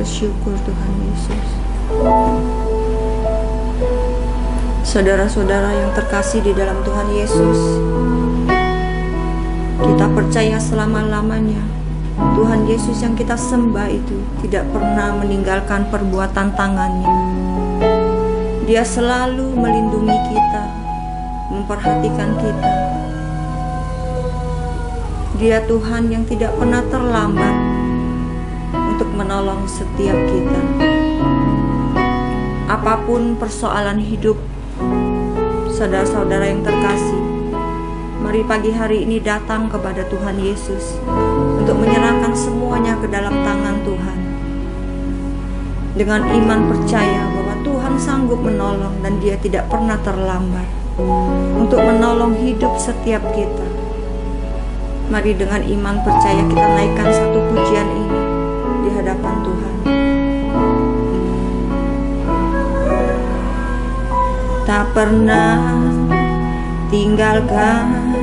bersyukur Tuhan Yesus. Saudara-saudara yang terkasih di dalam Tuhan Yesus, kita percaya selama-lamanya Tuhan Yesus yang kita sembah itu tidak pernah meninggalkan perbuatan tangannya. Dia selalu melindungi kita, memperhatikan kita. Dia Tuhan yang tidak pernah terlambat untuk menolong setiap kita. Apapun persoalan hidup saudara-saudara yang terkasih, mari pagi hari ini datang kepada Tuhan Yesus untuk menyerahkan semuanya ke dalam tangan Tuhan. Dengan iman percaya bahwa Tuhan sanggup menolong dan Dia tidak pernah terlambat untuk menolong hidup setiap kita. Mari dengan iman percaya kita naikkan satu pujian ini di hadapan Tuhan. Tak pernah tinggalkan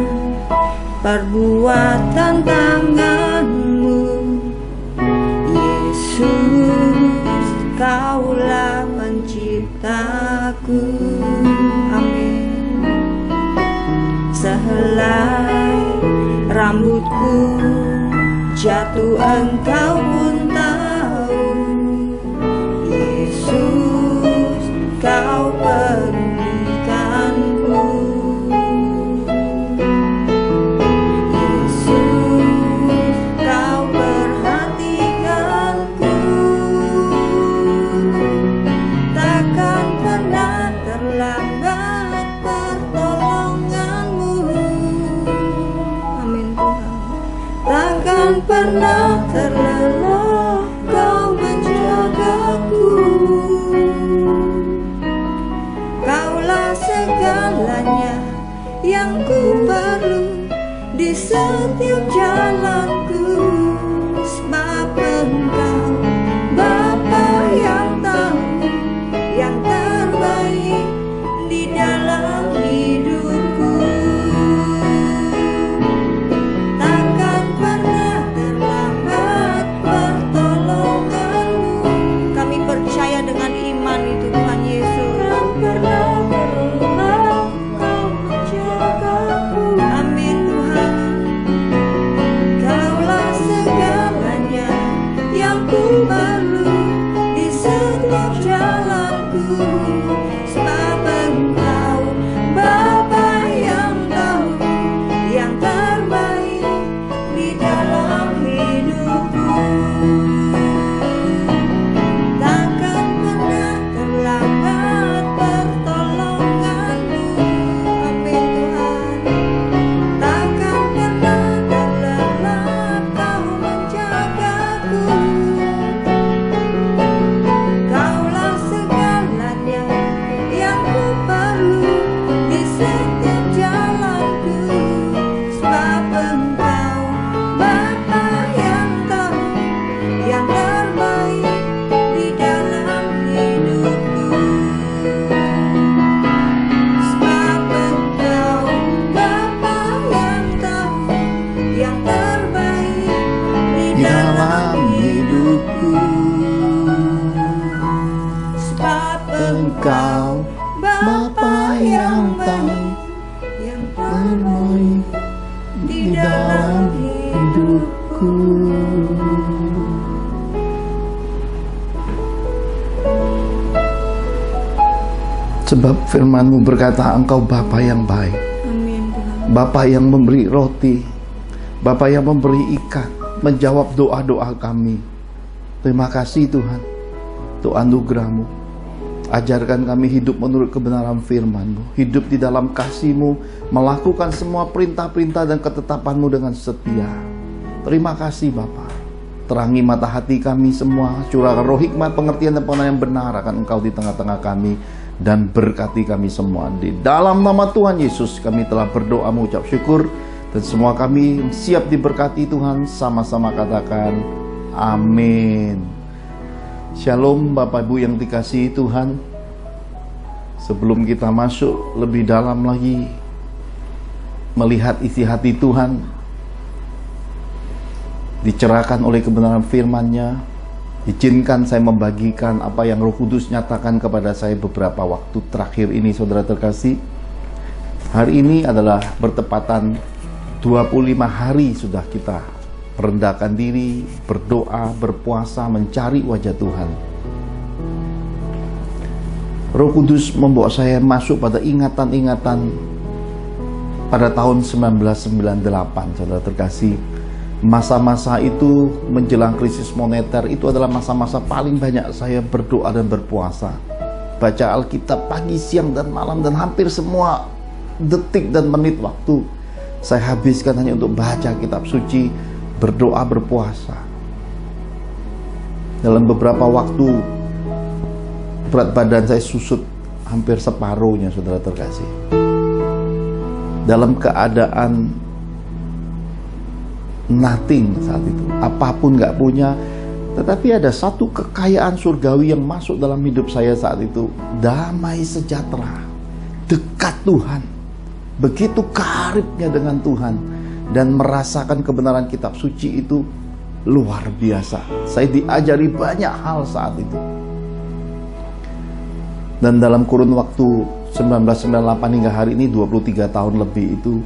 perbuatan tanganmu, Yesus, Kaulah penciptaku. Amin. Sehelai rambutku jatuh, Engkau pun tahu, Yesus, Kau pedulikanku. Yesus, Kau perhatikanku. Takkan pernah terlambat pertolonganmu. Amin Tuhan. Takkan pernah terlelah Kau menjagaku. Kaulah segalanya yang ku perlu di setiap jalanku. Sebab Engkau Bapa yang tahu yang terbaik di dalam hidupku. Takkan pernah terlambat pertolonganmu. Kami percaya dengan iman itu Tuhan Yesus. Pernah terlelah Kau menjagaku. Amin Tuhan. Kaulah segalanya yang ku perlu di setiap jalanku. Sebab Engkau Bapa yang tahu yang terbaik di dalam hidupku. Takkan pernah terlambat pertolonganmu. Amin Tuhan. Takkan pernah terlelah Kau menjagaku. Kaulah segalanya yang ku perlu di setiap jalanku. Sebab Engkau Bapa yang tahu yang terbaik di dalam hidupku. Sebab Engkau Bapa yang tahu yang terbaik di dalam hidupku. Sebab Engkau Bapa yang tahu yang terbaik di dalam hidupku. Sebab firman-Mu berkata, Engkau Bapa yang baik, Amin Tuhan. Bapa yang memberi roti, Bapa yang memberi ikan, menjawab doa-doa kami. Terima kasih Tuhan untuk anugerah-Mu. Ajarkan kami hidup menurut kebenaran firman-Mu, hidup di dalam kasih-Mu, melakukan semua perintah-perintah dan ketetapan-Mu dengan setia. Terima kasih Bapa. Terangi mata hati kami semua, curahkan roh hikmat, pengertian dan pengenalan yang benar akan Engkau di tengah-tengah kami, dan berkati kami semua. Di dalam nama Tuhan Yesus kami telah berdoa mengucap syukur, dan semua kami siap diberkati Tuhan. Sama-sama katakan amin. Shalom Bapak Ibu yang dikasihi Tuhan. Sebelum kita masuk lebih dalam lagi melihat isi hati Tuhan, dicerahkan oleh kebenaran firman-Nya, Izinkan saya membagikan apa yang Roh Kudus nyatakan kepada saya beberapa waktu terakhir ini, saudara terkasih. Hari ini adalah bertepatan 25 hari sudah kita merendahkan diri, berdoa, berpuasa, mencari wajah Tuhan. Roh Kudus membawa saya masuk pada ingatan-ingatan pada tahun 1998, saudara terkasih. Masa-masa itu menjelang krisis moneter itu adalah masa-masa paling banyak saya berdoa dan berpuasa. Baca Alkitab pagi, siang, dan malam, dan hampir semua detik dan menit waktu saya habiskan hanya untuk baca kitab suci, berdoa, berpuasa. Dalam beberapa waktu berat badan saya susut hampir separuhnya, saudara terkasih. Dalam keadaan nothing saat itu, apapun gak punya, tetapi ada satu kekayaan surgawi yang masuk dalam hidup saya saat itu. Damai sejahtera, dekat Tuhan, begitu karibnya dengan Tuhan, dan merasakan kebenaran kitab suci itu luar biasa. Saya diajari banyak hal saat itu. Dan dalam kurun waktu 1998 hingga hari ini 23 tahun lebih itu,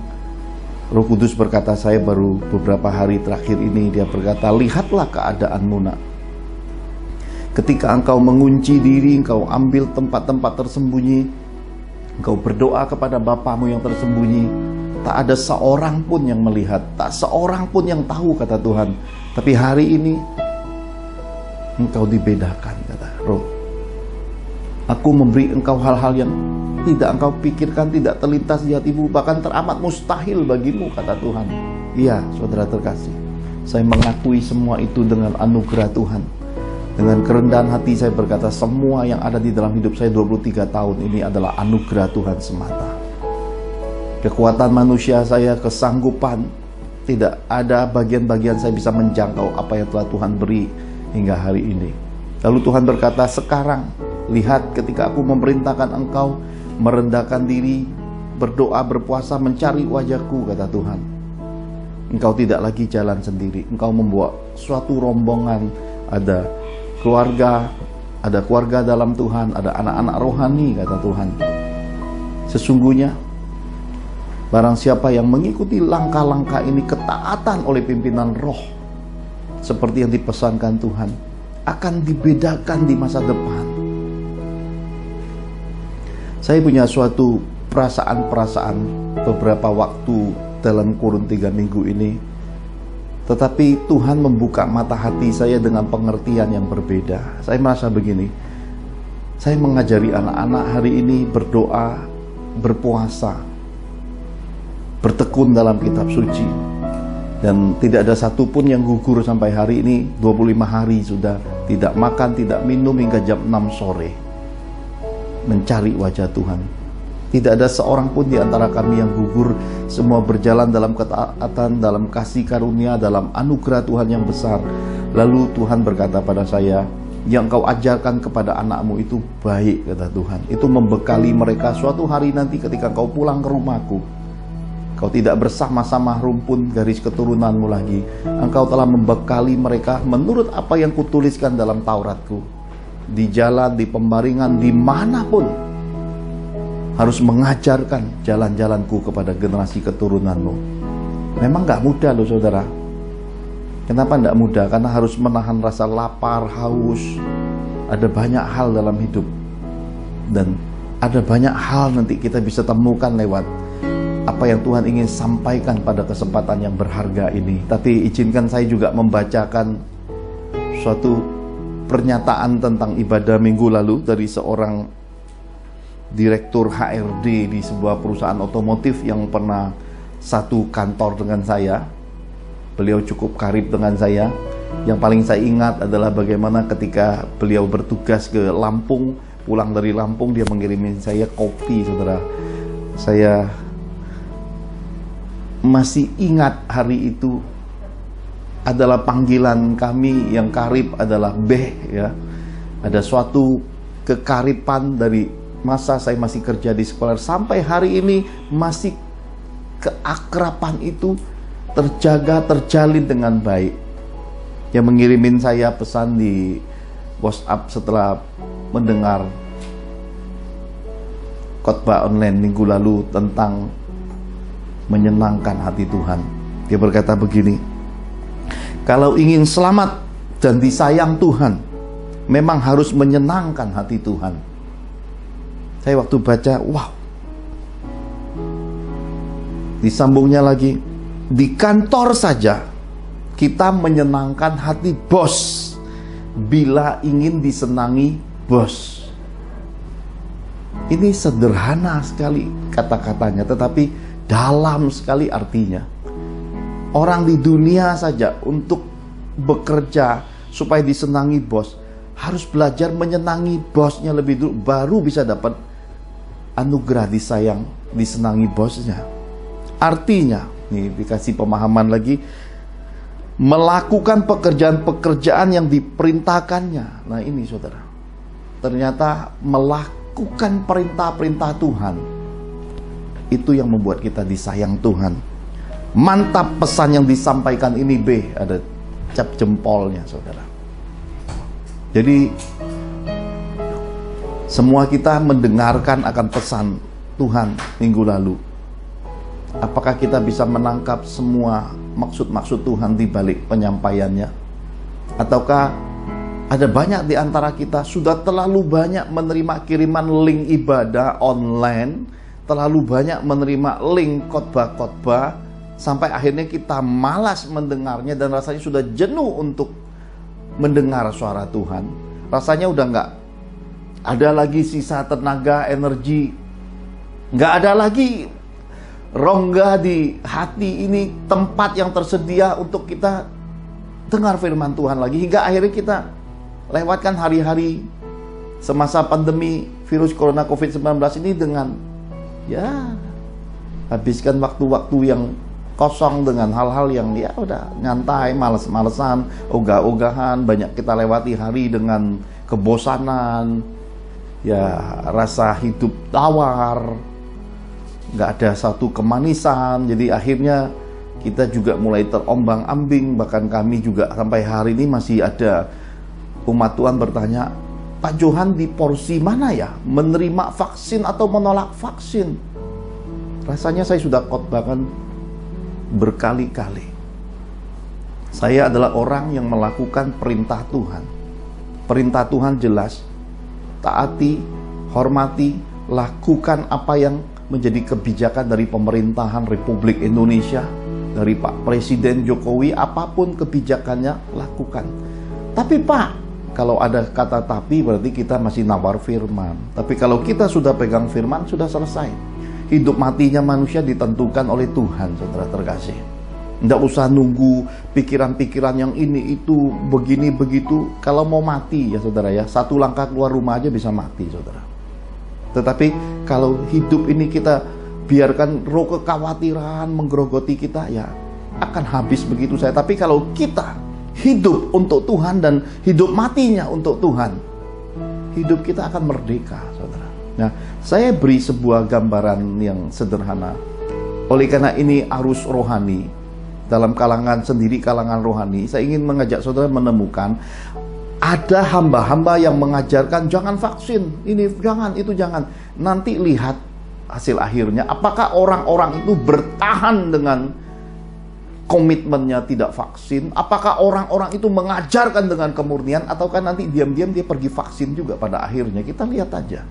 Roh Kudus berkata saya baru beberapa hari terakhir ini, dia berkata, lihatlah keadaanmu nak. Ketika engkau mengunci diri, engkau ambil tempat-tempat tersembunyi, engkau berdoa kepada Bapamu yang tersembunyi, tak ada seorang pun yang melihat, tak seorang pun yang tahu, kata Tuhan. Tapi hari ini engkau dibedakan, kata Roh. Aku memberi engkau hal-hal yang tidak engkau pikirkan, tidak terlintas di hatimu, bahkan teramat mustahil bagimu, kata Tuhan. Iya, saudara terkasih, saya mengakui semua itu dengan anugerah Tuhan. Dengan kerendahan hati saya berkata, semua yang ada di dalam hidup saya 23 tahun ini adalah anugerah Tuhan semata. Kekuatan manusia saya, kesanggupan, tidak ada bagian-bagian saya bisa menjangkau apa yang telah Tuhan beri hingga hari ini. Lalu Tuhan berkata, sekarang lihat ketika aku memerintahkan engkau merendahkan diri, berdoa, berpuasa, mencari wajahku, kata Tuhan. Engkau tidak lagi jalan sendiri, engkau membawa suatu rombongan, ada keluarga dalam Tuhan, ada anak-anak rohani, kata Tuhan. Sesungguhnya barang siapa yang mengikuti langkah-langkah ini, ketaatan oleh pimpinan roh seperti yang dipesankan Tuhan, akan dibedakan di masa depan. Saya punya suatu perasaan-perasaan beberapa waktu dalam kurun 3 minggu ini, tetapi Tuhan membuka mata hati saya dengan pengertian yang berbeda. Saya merasa begini, saya mengajari anak-anak hari ini berdoa, berpuasa, bertekun dalam kitab suci, dan tidak ada satupun yang gugur sampai hari ini. 25 hari sudah tidak makan, tidak minum hingga jam 6 sore mencari wajah Tuhan. Tidak ada seorang pun di antara kami yang gugur. Semua berjalan dalam ketaatan, dalam kasih karunia, dalam anugerah Tuhan yang besar. Lalu Tuhan berkata pada saya, yang kau ajarkan kepada anakmu itu baik, kata Tuhan. Itu membekali mereka suatu hari nanti ketika kau pulang ke rumahku. Kau tidak bersama-sama rumpun garis keturunanmu lagi. Engkau telah membekali mereka menurut apa yang kutuliskan dalam Tauratku. Di jalan, di pembaringan, dimanapun harus mengajarkan jalan-jalanku kepada generasi keturunanmu. Memang gak mudah loh saudara. Kenapa gak mudah? Karena harus menahan rasa lapar, haus. Ada banyak hal dalam hidup, dan ada banyak hal nanti kita bisa temukan lewat apa yang Tuhan ingin sampaikan pada kesempatan yang berharga ini. Tapi izinkan saya juga membacakan suatu pernyataan tentang ibadah minggu lalu dari seorang direktur HRD di sebuah perusahaan otomotif yang pernah satu kantor dengan saya. Beliau cukup karib dengan saya. Yang paling saya ingat adalah bagaimana ketika beliau bertugas ke Lampung, pulang dari Lampung dia mengirimin saya kopi, saudara. Saya masih ingat hari itu adalah panggilan kami yang karib adalah ya. Ada suatu kekaripan dari masa saya masih kerja di sekolah sampai hari ini, masih keakraban itu terjaga, terjalin dengan baik. yang mengirimin saya pesan di WhatsApp setelah mendengar khotbah online minggu lalu tentang menyenangkan hati Tuhan. Dia berkata begini, kalau ingin selamat dan disayang Tuhan, memang harus menyenangkan hati Tuhan. Saya waktu baca, wow. Disambungnya lagi, di kantor saja kita menyenangkan hati bos bila ingin disenangi bos. Ini sederhana sekali kata-katanya, tetapi dalam sekali artinya. Orang di dunia saja untuk bekerja supaya disenangi bos harus belajar menyenangi bosnya lebih dulu, baru bisa dapat anugerah disayang, disenangi bosnya. Artinya, nih dikasih pemahaman lagi, melakukan pekerjaan-pekerjaan yang diperintahkannya. Nah ini saudara, ternyata melakukan perintah-perintah Tuhan, itu yang membuat kita disayang Tuhan. Mantap pesan yang disampaikan ini B, ada cap jempolnya saudara. Jadi semua kita mendengarkan akan pesan Tuhan minggu lalu. Apakah kita bisa menangkap semua maksud-maksud Tuhan di balik penyampaiannya? Ataukah ada banyak di antara kita sudah terlalu banyak menerima kiriman link ibadah online, terlalu banyak menerima link khotbah-khotbah, sampai akhirnya kita malas mendengarnya dan rasanya sudah jenuh untuk mendengar suara Tuhan. Rasanya udah nggak ada lagi sisa tenaga, energi, nggak ada lagi rongga di hati ini, tempat yang tersedia untuk kita dengar firman Tuhan lagi, hingga akhirnya kita lewatkan hari-hari semasa pandemi virus corona COVID-19 ini dengan ya habiskan waktu-waktu yang kosong dengan hal-hal yang ya udah nyantai, males-malesan, ogah-ogahan. Banyak kita lewati hari dengan kebosanan, ya rasa hidup tawar, nggak ada satu kemanisan. Jadi akhirnya kita juga mulai terombang-ambing. Bahkan kami juga sampai hari ini masih ada umat Tuhan bertanya, Pak Johan di porsi mana ya? Menerima vaksin atau menolak vaksin? Rasanya saya sudah khotbahkan berkali-kali. Saya adalah orang yang melakukan perintah Tuhan. Perintah Tuhan jelas, taati, hormati, lakukan apa yang menjadi kebijakan dari pemerintahan Republik Indonesia, dari Pak Presiden Jokowi. Apapun kebijakannya, lakukan. Tapi Pak, kalau ada kata tapi berarti kita masih nawar firman. Tapi kalau kita sudah pegang firman, sudah selesai. Hidup matinya manusia ditentukan oleh Tuhan, saudara terkasih. Tidak usah nunggu pikiran-pikiran yang ini, itu, begini, begitu. Kalau mau mati ya saudara ya, satu langkah keluar rumah aja bisa mati saudara. Tetapi kalau hidup ini kita biarkan roh kekhawatiran menggerogoti kita, ya akan habis begitu saja. Tapi kalau kita hidup untuk Tuhan dan hidup matinya untuk Tuhan, hidup kita akan merdeka saudara. Nah, saya beri sebuah gambaran yang sederhana. Oleh karena ini arus rohani, dalam kalangan sendiri, kalangan rohani, saya ingin mengajak saudara menemukan ada hamba-hamba yang mengajarkan jangan vaksin, ini jangan, itu jangan. Nanti lihat hasil akhirnya, apakah orang-orang itu bertahan dengan komitmennya tidak vaksin? Apakah orang-orang itu mengajarkan dengan kemurnian, ataukah nanti diam-diam dia pergi vaksin juga pada akhirnya? Kita lihat aja.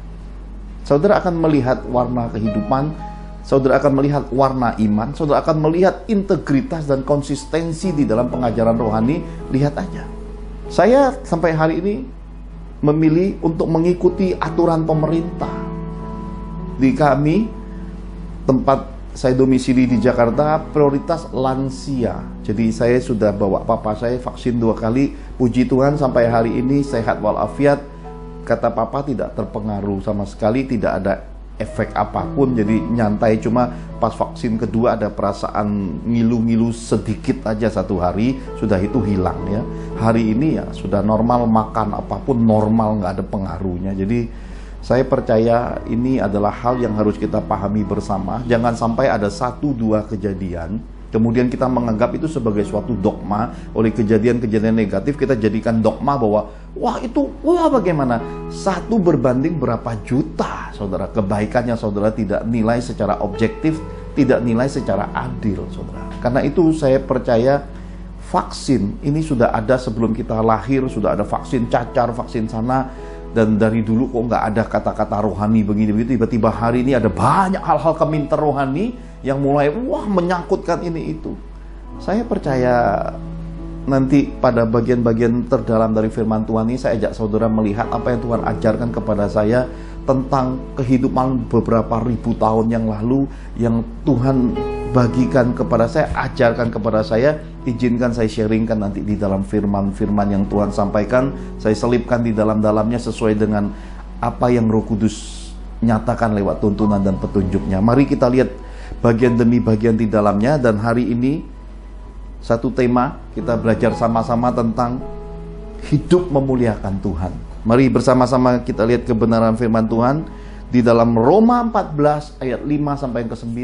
Saudara akan melihat warna kehidupan, saudara akan melihat warna iman, saudara akan melihat integritas dan konsistensi di dalam pengajaran rohani. Lihat aja. Saya sampai hari ini memilih untuk mengikuti aturan pemerintah. Di kami, tempat saya domisili di Jakarta, prioritas lansia. Jadi saya sudah bawa papa saya vaksin 2 kali. Puji Tuhan sampai hari ini sehat walafiat. Kata papa tidak terpengaruh sama sekali, tidak ada efek apapun. Jadi nyantai, cuma pas vaksin kedua ada perasaan ngilu-ngilu sedikit aja 1 hari, sudah itu hilang ya. Hari ini ya sudah normal, makan apapun normal, nggak ada pengaruhnya. Jadi saya percaya ini adalah hal yang harus kita pahami bersama. Jangan sampai ada 1-2 kejadian Kemudian kita menganggap itu sebagai suatu dogma. Oleh kejadian-kejadian negatif kita jadikan dogma bahwa wah bagaimana? 1 berbanding berapa juta, saudara. Kebaikannya saudara tidak nilai secara objektif, tidak nilai secara adil, saudara. Karena itu saya percaya vaksin ini sudah ada sebelum kita lahir, sudah ada vaksin cacar, vaksin sana. Dan dari dulu kok nggak ada kata-kata rohani begini-begitu, tiba-tiba hari ini ada banyak hal-hal keminter rohani yang mulai menyangkutkan ini itu. Saya percaya nanti pada bagian-bagian terdalam dari firman Tuhan ini saya ajak saudara melihat apa yang Tuhan ajarkan kepada saya tentang kehidupan beberapa ribu tahun yang lalu yang Tuhan bagikan kepada saya, ajarkan kepada saya. Izinkan saya sharingkan nanti di dalam firman-firman yang Tuhan sampaikan. Saya selipkan di dalam-dalamnya sesuai dengan apa yang Roh Kudus nyatakan lewat tuntunan dan petunjuknya. Mari kita lihat bagian demi bagian di dalamnya. Dan hari ini satu tema kita belajar sama-sama tentang hidup memuliakan Tuhan. Mari bersama-sama kita lihat kebenaran firman Tuhan di dalam Roma 14 ayat 5 sampai yang ke-9.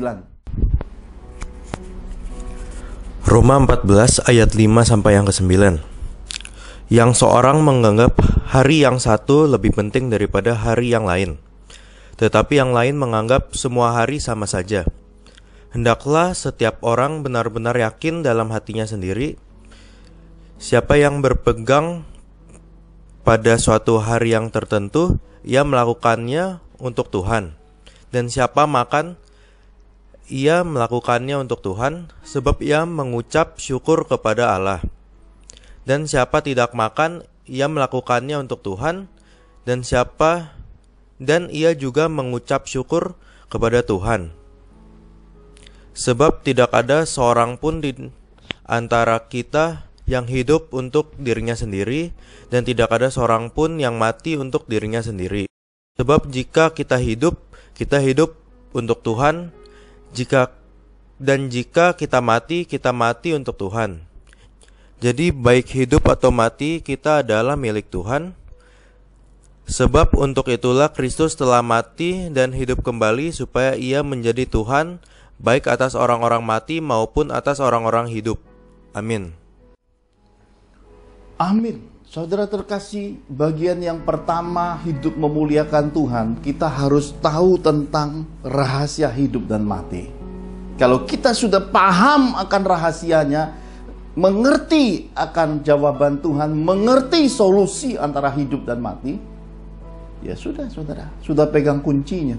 Roma 14 ayat 5 sampai yang ke-9. Yang seorang menganggap hari yang satu lebih penting daripada hari yang lain, tetapi yang lain menganggap semua hari sama saja. Hendaklah setiap orang benar-benar yakin dalam hatinya sendiri. Siapa yang berpegang pada suatu hari yang tertentu, ia melakukannya untuk Tuhan. Dan siapa makan, ia melakukannya untuk Tuhan, sebab ia mengucap syukur kepada Allah. Dan siapa tidak makan, ia melakukannya untuk Tuhan, dan ia juga mengucap syukur kepada Tuhan. Sebab tidak ada seorang pun di antara kita yang hidup untuk dirinya sendiri, dan tidak ada seorang pun yang mati untuk dirinya sendiri. Sebab jika kita hidup untuk Tuhan, jika kita mati untuk Tuhan. Jadi baik hidup atau mati kita adalah milik Tuhan. Sebab untuk itulah Kristus telah mati dan hidup kembali supaya ia menjadi Tuhan baik atas orang-orang mati maupun atas orang-orang hidup. Amin. Amin. Saudara terkasih, bagian yang pertama hidup memuliakan Tuhan, kita harus tahu tentang rahasia hidup dan mati. Kalau kita sudah paham akan rahasianya, mengerti akan jawaban Tuhan, mengerti solusi antara hidup dan mati, ya sudah saudara, sudah pegang kuncinya.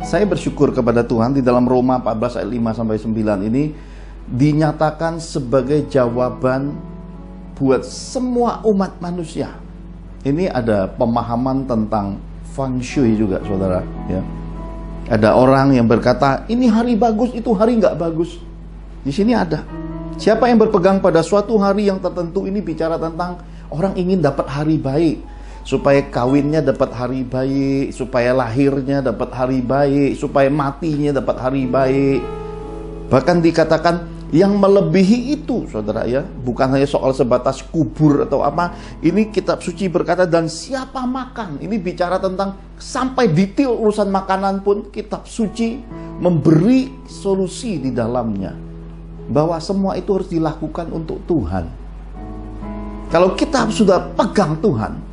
Saya bersyukur kepada Tuhan di dalam Roma 14 ayat 5 sampai 9 ini dinyatakan sebagai jawaban buat semua umat manusia. Ini ada pemahaman tentang feng shui juga, saudara. Ya. Ada orang yang berkata, ini hari bagus, itu hari nggak bagus. Di sini ada. Siapa yang berpegang pada suatu hari yang tertentu, ini bicara tentang orang ingin dapat hari baik. Supaya kawinnya dapat hari baik, supaya lahirnya dapat hari baik, supaya matinya dapat hari baik. Bahkan dikatakan, yang melebihi itu, saudara ya, bukan hanya soal sebatas kubur atau apa. Ini kitab suci berkata, dan siapa makan. Ini bicara tentang sampai detail urusan makanan pun kitab suci memberi solusi di dalamnya, bahwa semua itu harus dilakukan untuk Tuhan. Kalau kita sudah pegang Tuhan,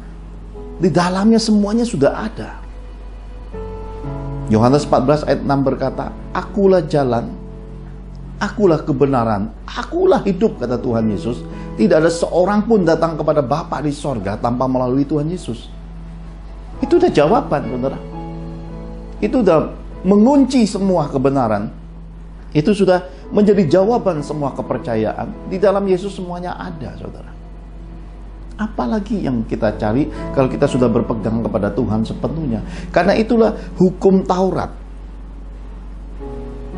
di dalamnya semuanya sudah ada. Yohanes 14 ayat 6 berkata, akulah jalan, akulah kebenaran, akulah hidup, kata Tuhan Yesus. Tidak ada seorang pun datang kepada Bapa di sorga tanpa melalui Tuhan Yesus. Itu udah jawaban, saudara. Itu udah mengunci semua kebenaran. Itu sudah menjadi jawaban semua kepercayaan. Di dalam Yesus semuanya ada, saudara. Apalagi yang kita cari kalau kita sudah berpegang kepada Tuhan sepenuhnya. Karena itulah hukum Taurat.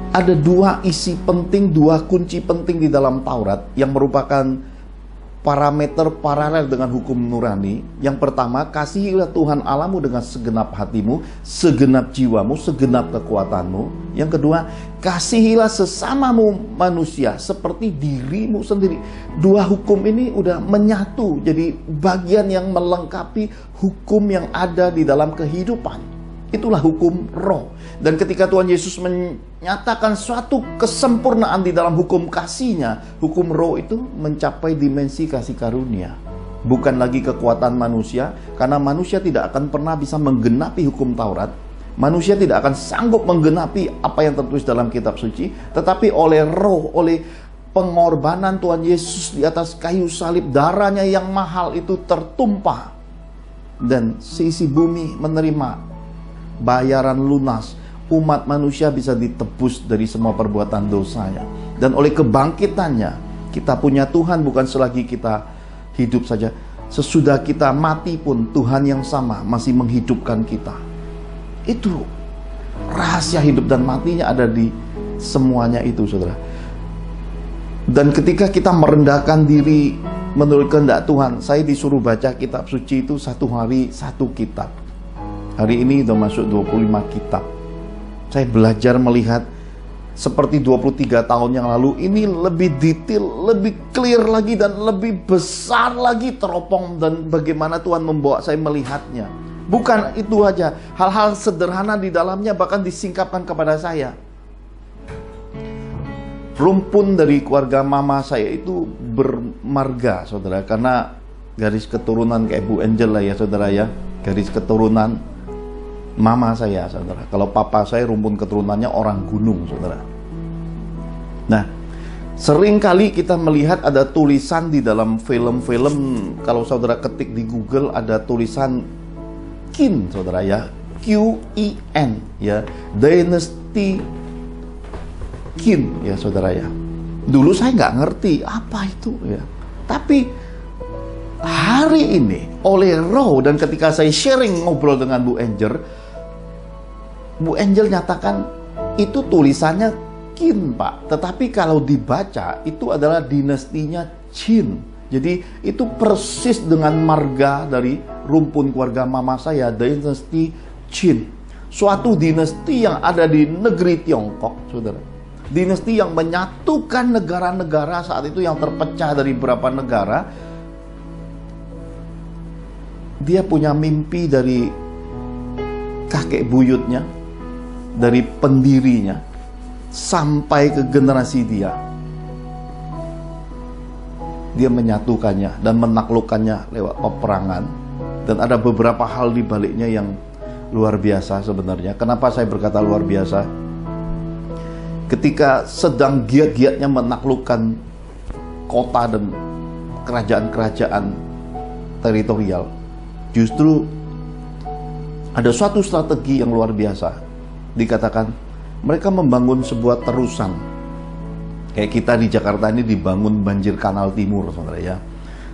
Ada dua isi penting, dua kunci penting di dalam Taurat yang merupakan parameter paralel dengan hukum nurani. Yang pertama, kasihilah Tuhan Allahmu dengan segenap hatimu, segenap jiwamu, segenap kekuatanmu. Yang kedua, kasihilah sesamamu manusia seperti dirimu sendiri. Dua hukum ini udah menyatu, jadi bagian yang melengkapi hukum yang ada di dalam kehidupan. Itulah hukum roh. Dan ketika Tuhan Yesus menyatakan suatu kesempurnaan di dalam hukum kasih-Nya, hukum roh itu mencapai dimensi kasih karunia. Bukan lagi kekuatan manusia, karena manusia tidak akan pernah bisa menggenapi hukum Taurat. Manusia tidak akan sanggup menggenapi apa yang tertulis dalam kitab suci, tetapi oleh roh, oleh pengorbanan Tuhan Yesus di atas kayu salib, darahnya yang mahal itu tertumpah. Dan seisi bumi menerima bayaran lunas, umat manusia bisa ditebus dari semua perbuatan dosanya. Dan oleh kebangkitannya, kita punya Tuhan bukan selagi kita hidup saja. Sesudah kita mati pun Tuhan yang sama masih menghidupkan kita. Itu rahasia hidup dan matinya ada di semuanya itu, saudara. Dan ketika kita merendahkan diri menurut kehendak Tuhan, saya disuruh baca kitab suci itu satu hari satu kitab. Hari ini sudah masuk 25 kitab. Saya belajar melihat seperti 23 tahun yang lalu, ini lebih detail, lebih clear lagi, dan lebih besar lagi teropong, dan bagaimana Tuhan membawa saya melihatnya. Bukan itu aja, hal-hal sederhana di dalamnya bahkan disingkapkan kepada saya. Rumpun dari keluarga mama saya itu bermarga, saudara, karena garis keturunan kayak Bu Angel lah ya, saudara ya, garis keturunan mama saya, saudara. Kalau papa saya rumpun keturunannya orang gunung, saudara. Nah, sering kali kita melihat ada tulisan di dalam film-film, kalau saudara ketik di Google ada tulisan Qin, saudara ya, Q-I-N ya, Dynasty Qin ya, saudara ya. Dulu saya nggak ngerti apa itu ya, tapi hari ini oleh roh, dan ketika saya sharing ngobrol dengan Bu Angel nyatakan itu tulisannya Qin, Pak, tetapi kalau dibaca itu adalah dinastinya Qin. Jadi itu persis dengan marga dari rumpun keluarga mama saya, dinasti Qin. Suatu dinasti yang ada di negeri Tiongkok, saudara. Dinasti yang menyatukan negara-negara saat itu yang terpecah dari beberapa negara. Dia punya mimpi dari kakek buyutnya, dari pendirinya, sampai ke generasi dia. Dia menyatukannya dan menaklukkannya lewat peperangan. Dan ada beberapa hal di baliknya yang luar biasa sebenarnya. Kenapa saya berkata luar biasa? Ketika sedang giat-giatnya menaklukkan kota dan kerajaan-kerajaan teritorial, justru ada suatu strategi yang luar biasa. Dikatakan mereka membangun sebuah terusan. Kayak kita di Jakarta ini dibangun banjir kanal timur, saudara ya.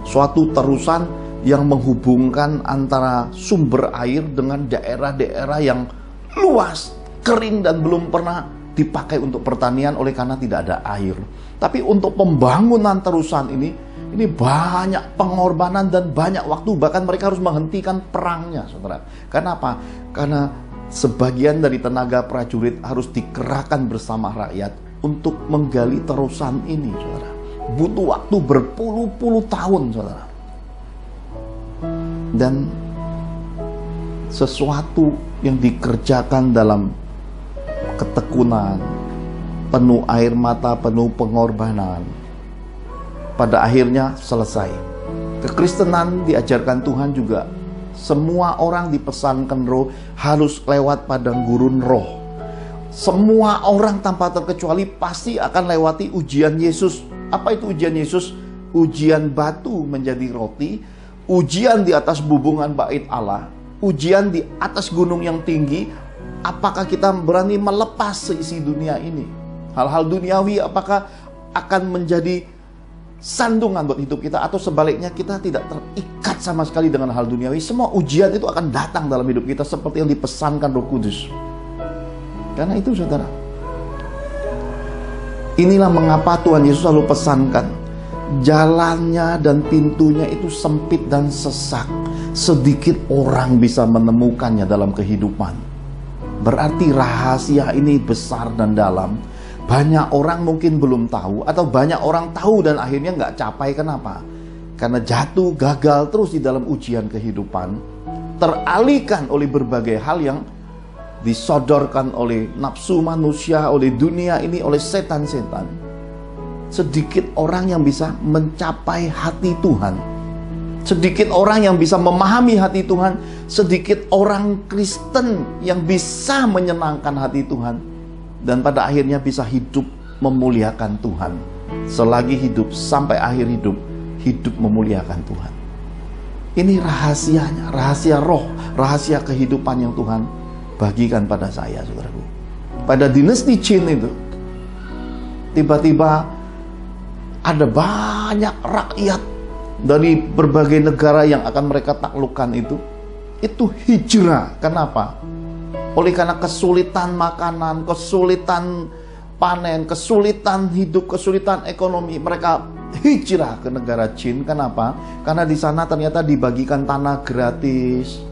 Suatu terusan yang menghubungkan antara sumber air dengan daerah-daerah yang luas, kering, dan belum pernah dipakai untuk pertanian oleh karena tidak ada air. Tapi untuk pembangunan terusan ini banyak pengorbanan dan banyak waktu, bahkan mereka harus menghentikan perangnya, saudara. Kenapa? Karena sebagian dari tenaga prajurit harus dikerahkan bersama rakyat untuk menggali terusan ini, saudara. Butuh waktu berpuluh-puluh tahun, saudara. Dan sesuatu yang dikerjakan dalam ketekunan, penuh air mata, penuh pengorbanan, pada akhirnya selesai. Kekristenan diajarkan Tuhan juga, semua orang dipesankan roh harus lewat padang gurun roh. Semua orang tanpa terkecuali pasti akan lewati ujian Yesus. Apa itu ujian Yesus? Ujian batu menjadi roti, ujian di atas bubungan bait Allah, ujian di atas gunung yang tinggi. Apakah kita berani melepas seisi dunia ini? Hal-hal duniawi apakah akan menjadi sandungan buat hidup kita, atau sebaliknya kita tidak terikat sama sekali dengan hal duniawi? Semua ujian itu akan datang dalam hidup kita seperti yang dipesankan Roh Kudus. Karena itu, saudara, inilah mengapa Tuhan Yesus selalu pesankan, jalannya dan pintunya itu sempit dan sesak, sedikit orang bisa menemukannya dalam kehidupan. Berarti rahasia ini besar dan dalam. Banyak orang mungkin belum tahu, atau banyak orang tahu dan akhirnya nggak capai. Kenapa? Karena jatuh, gagal terus di dalam ujian kehidupan, teralihkan oleh berbagai hal yang disodorkan oleh nafsu manusia, oleh dunia ini, oleh setan-setan. Sedikit orang yang bisa mencapai hati Tuhan. Sedikit orang yang bisa memahami hati Tuhan. Sedikit orang Kristen yang bisa menyenangkan hati Tuhan. Dan pada akhirnya bisa hidup memuliakan Tuhan. Selagi hidup sampai akhir hidup, hidup memuliakan Tuhan. Ini rahasianya, rahasia roh, rahasia kehidupan yang Tuhan bagikan pada saya, saudaraku. Pada dinasti Qin itu, tiba-tiba ada banyak rakyat dari berbagai negara yang akan mereka taklukkan itu hijrah. Kenapa? Oleh karena kesulitan makanan, kesulitan panen, kesulitan hidup, kesulitan ekonomi, mereka hijrah ke negara Qin. Kenapa? Karena di sana ternyata dibagikan tanah gratis,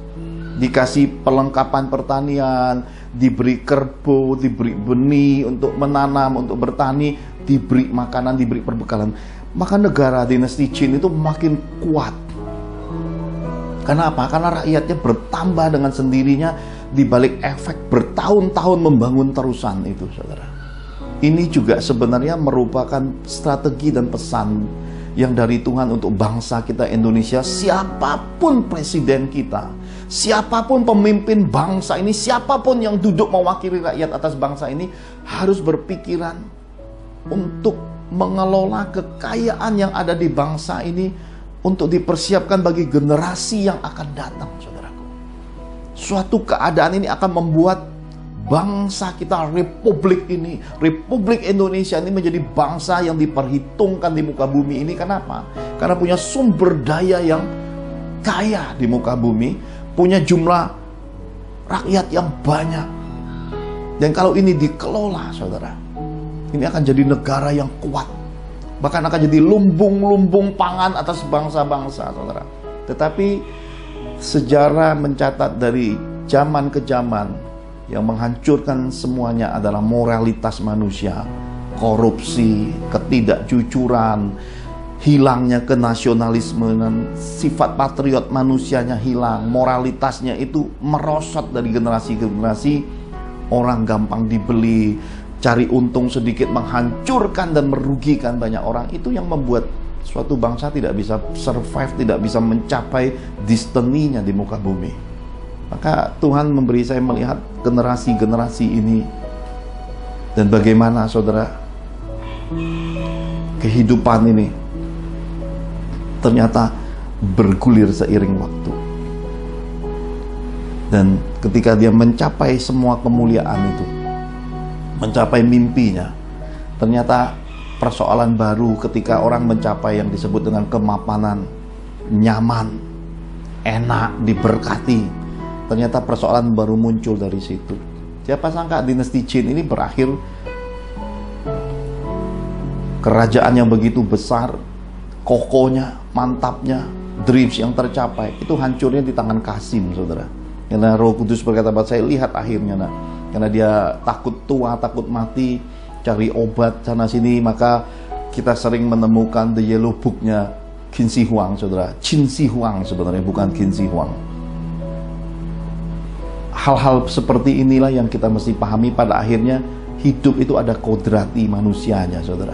dikasih perlengkapan pertanian, diberi kerbau, diberi benih untuk menanam, untuk bertani, diberi makanan, diberi perbekalan. Maka negara dinasti Qin itu makin kuat. Kenapa? Karena rakyatnya bertambah dengan sendirinya di balik efek bertahun-tahun membangun terusan itu, saudara. Ini juga sebenarnya merupakan strategi dan pesan yang dari Tuhan untuk bangsa kita Indonesia. Siapapun presiden kita, siapapun pemimpin bangsa ini, siapapun yang duduk mewakili rakyat atas bangsa ini, harus berpikiran untuk mengelola kekayaan yang ada di bangsa ini untuk dipersiapkan bagi generasi yang akan datang, saudaraku. Suatu keadaan ini akan membuat bangsa kita, Republik ini, Republik Indonesia ini menjadi bangsa yang diperhitungkan di muka bumi ini. Kenapa? Karena punya sumber daya yang kaya di muka bumi, punya jumlah rakyat yang banyak. Dan kalau ini dikelola, saudara, ini akan jadi negara yang kuat. Bahkan akan jadi lumbung-lumbung pangan atas bangsa-bangsa, saudara. Tetapi sejarah mencatat dari zaman ke zaman, yang menghancurkan semuanya adalah moralitas manusia, korupsi, ketidakjujuran, hilangnya kenasionalisme, dan sifat patriot manusianya hilang, moralitasnya itu merosot dari generasi ke generasi. Orang gampang dibeli, cari untung sedikit, menghancurkan dan merugikan banyak orang. Itu yang membuat suatu bangsa tidak bisa survive, tidak bisa mencapai destiny-nya di muka bumi. Maka Tuhan memberi saya melihat generasi-generasi ini, dan bagaimana, saudara, kehidupan ini ternyata bergulir seiring waktu. Dan ketika dia mencapai semua kemuliaan itu, mencapai mimpinya, ternyata persoalan baru ketika orang mencapai yang disebut dengan kemapanan, nyaman, enak, diberkati. Ternyata persoalan baru muncul dari situ. Siapa sangka dinasti Qin ini berakhir kerajaan yang begitu besar, kokohnya, mantapnya, dreams yang tercapai, itu hancurnya di tangan Qasim, saudara. Karena Roh Kudus berkata buat saya, lihat akhirnya, nak. Karena dia takut tua, takut mati, cari obat sana sini, maka kita sering menemukan the yellow book-nya Qin Shi Huang, saudara. Qin Shi Huang sebenarnya, bukan Qin Shi Huang. Hal-hal seperti inilah yang kita mesti pahami. Pada akhirnya hidup itu ada kodrati manusianya, saudara.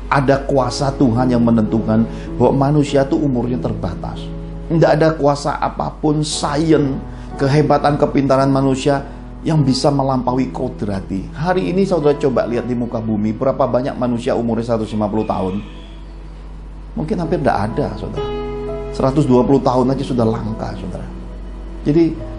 Ada kuasa Tuhan yang menentukan bahwa manusia itu umurnya terbatas. Tidak ada kuasa apapun, sains, kehebatan, kepintaran manusia yang bisa melampaui kodrati. Hari ini saudara coba lihat di muka bumi, berapa banyak manusia umurnya 150 tahun. Mungkin hampir tidak ada, saudara. 120 tahun aja sudah langka, saudara. Jadi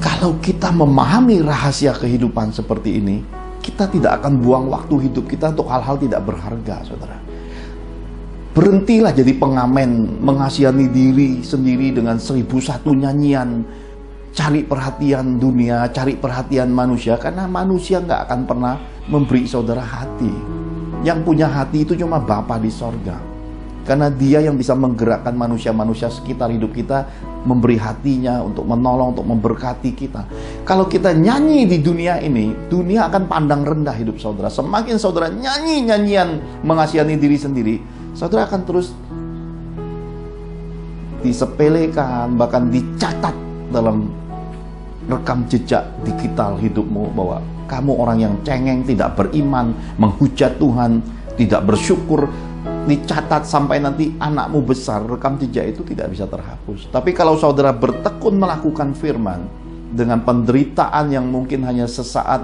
kalau kita memahami rahasia kehidupan seperti ini, kita tidak akan buang waktu hidup kita untuk hal-hal tidak berharga, saudara. Berhentilah jadi pengamen, mengasihani diri sendiri dengan 1001 nyanyian, cari perhatian dunia, cari perhatian manusia, karena manusia nggak akan pernah memberi saudara hati. Yang punya hati itu cuma Bapa di sorga. Karena dia yang bisa menggerakkan manusia-manusia sekitar hidup kita, memberi hatinya untuk menolong, untuk memberkati kita. Kalau kita nyanyi di dunia ini, dunia akan pandang rendah hidup saudara. Semakin saudara nyanyi nyanyian mengasihani diri sendiri, saudara akan terus disepelekan, bahkan dicatat dalam rekam jejak digital hidupmu bahwa kamu orang yang cengeng, tidak beriman, menghujat Tuhan, tidak bersyukur, dicatat sampai nanti anakmu besar, rekam jejak itu tidak bisa terhapus. Tapi kalau saudara bertekun melakukan firman dengan penderitaan yang mungkin hanya sesaat,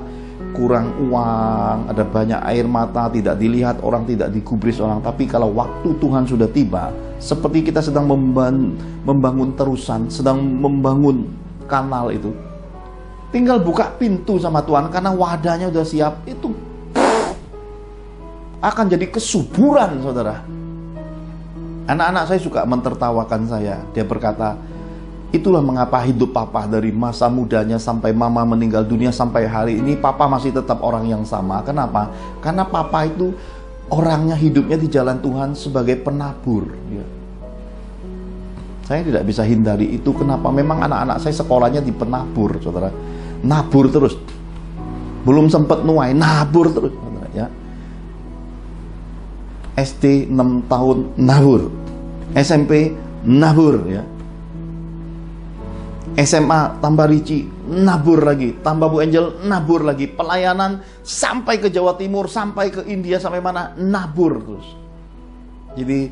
kurang uang, ada banyak air mata, tidak dilihat orang, tidak digubris orang, tapi kalau waktu Tuhan sudah tiba, seperti kita sedang membangun terusan, sedang membangun kanal itu, tinggal buka pintu sama Tuhan karena wadahnya udah siap, itu akan jadi kesuburan, saudara. Anak-anak saya suka mentertawakan saya. Dia berkata, itulah mengapa hidup papa dari masa mudanya sampai mama meninggal dunia sampai hari ini, papa masih tetap orang yang sama. Kenapa? Karena papa itu orangnya, hidupnya di jalan Tuhan sebagai penabur. Ya. Saya tidak bisa hindari itu. Kenapa? Memang anak-anak saya sekolahnya di penabur, saudara. Nabur terus. Belum sempat nuai, nabur terus, saudara, ya. SD 6 tahun nabur, SMP nabur, ya. SMA tambah Ricci nabur lagi, tambah Bu Angel nabur lagi, pelayanan sampai ke Jawa Timur, sampai ke India, sampai mana nabur terus. Jadi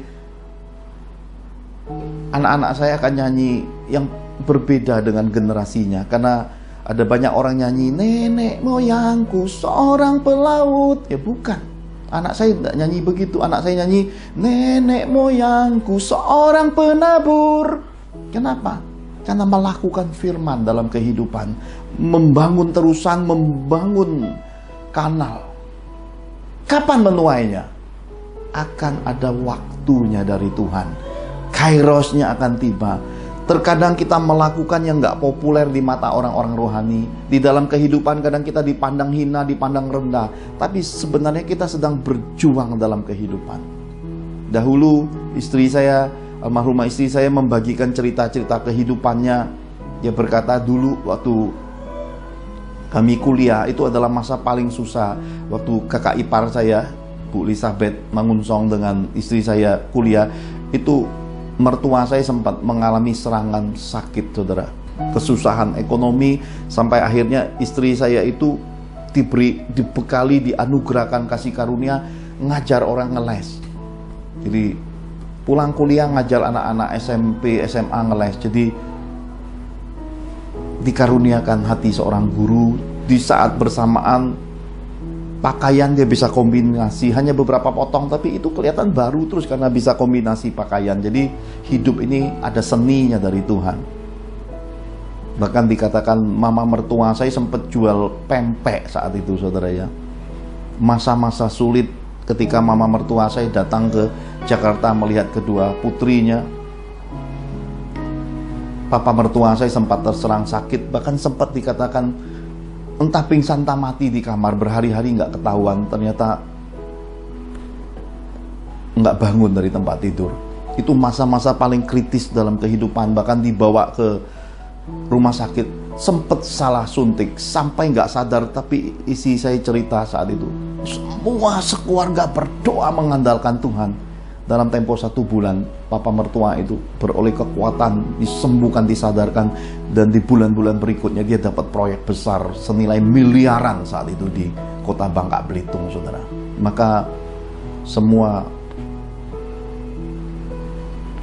anak-anak saya akan nyanyi yang berbeda dengan generasinya, karena ada banyak orang nyanyi nenek moyangku seorang pelaut, ya bukan. Anak saya tidak nyanyi begitu. Anak saya nyanyi nenek moyangku seorang penabur. Kenapa? Karena melakukan firman dalam kehidupan, membangun terusan, membangun kanal. Kapan menuainya? Akan ada waktunya dari Tuhan. Kairosnya akan tiba. Terkadang kita melakukan yang gak populer di mata orang-orang rohani. Di dalam kehidupan kadang kita dipandang hina, dipandang rendah. Tapi sebenarnya kita sedang berjuang dalam kehidupan. Dahulu istri saya, almarhumah istri saya, membagikan cerita-cerita kehidupannya. Dia berkata dulu waktu kami kuliah, itu adalah masa paling susah. Waktu kakak ipar saya, Bu Elizabeth Mangunsong, dengan istri saya kuliah, itu mertua saya sempat mengalami serangan sakit, saudara. Kesusahan ekonomi, sampai akhirnya istri saya itu dibekali, dianugerahkan kasih karunia ngajar orang ngeles. Jadi pulang kuliah ngajar anak-anak SMP, SMA ngeles. Jadi dikaruniakan hati seorang guru. Di saat bersamaan pakaian dia bisa kombinasi, hanya beberapa potong, tapi itu kelihatan baru terus karena bisa kombinasi pakaian. Jadi hidup ini ada seninya dari Tuhan. Bahkan dikatakan mama mertua saya sempat jual pempek saat itu, saudara, ya. Masa-masa sulit ketika mama mertua saya datang ke Jakarta melihat kedua putrinya. Papa mertua saya sempat terserang sakit, bahkan sempat dikatakan entah pingsan entah mati di kamar, berhari-hari nggak ketahuan. Ternyata nggak bangun dari tempat tidur. Itu masa-masa paling kritis dalam kehidupan. Bahkan dibawa ke rumah sakit, sempet salah suntik sampai nggak sadar. Tapi isi saya cerita saat itu, semua sekeluarga berdoa mengandalkan Tuhan. Dalam tempo 1 bulan, papa mertua itu beroleh kekuatan, disembuhkan, disadarkan, dan di bulan-bulan berikutnya dia dapat proyek besar senilai miliaran saat itu di kota Bangka Belitung, saudara. Maka semua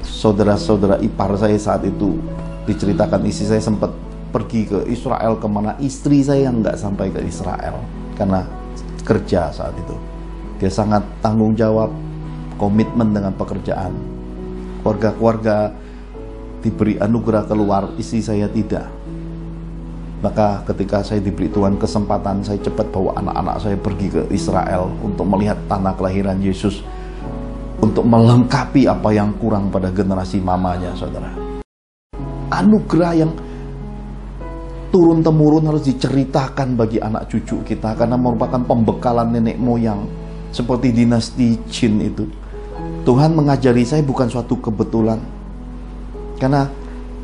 saudara-saudara ipar saya saat itu, diceritakan istri saya sempat pergi ke Israel, kemana istri saya yang nggak sampai ke Israel karena kerja saat itu. Dia sangat tanggung jawab, komitmen dengan pekerjaan. Keluarga-keluarga diberi anugerah keluar, istri saya tidak. Maka ketika saya diberi Tuhan kesempatan, saya cepat bawa anak-anak saya pergi ke Israel untuk melihat tanah kelahiran Yesus, untuk melengkapi apa yang kurang pada generasi mamanya, saudara. Anugerah yang turun-temurun harus diceritakan bagi anak cucu kita, karena merupakan pembekalan nenek moyang. Seperti dinasti Jin itu, Tuhan mengajari saya bukan suatu kebetulan. Karena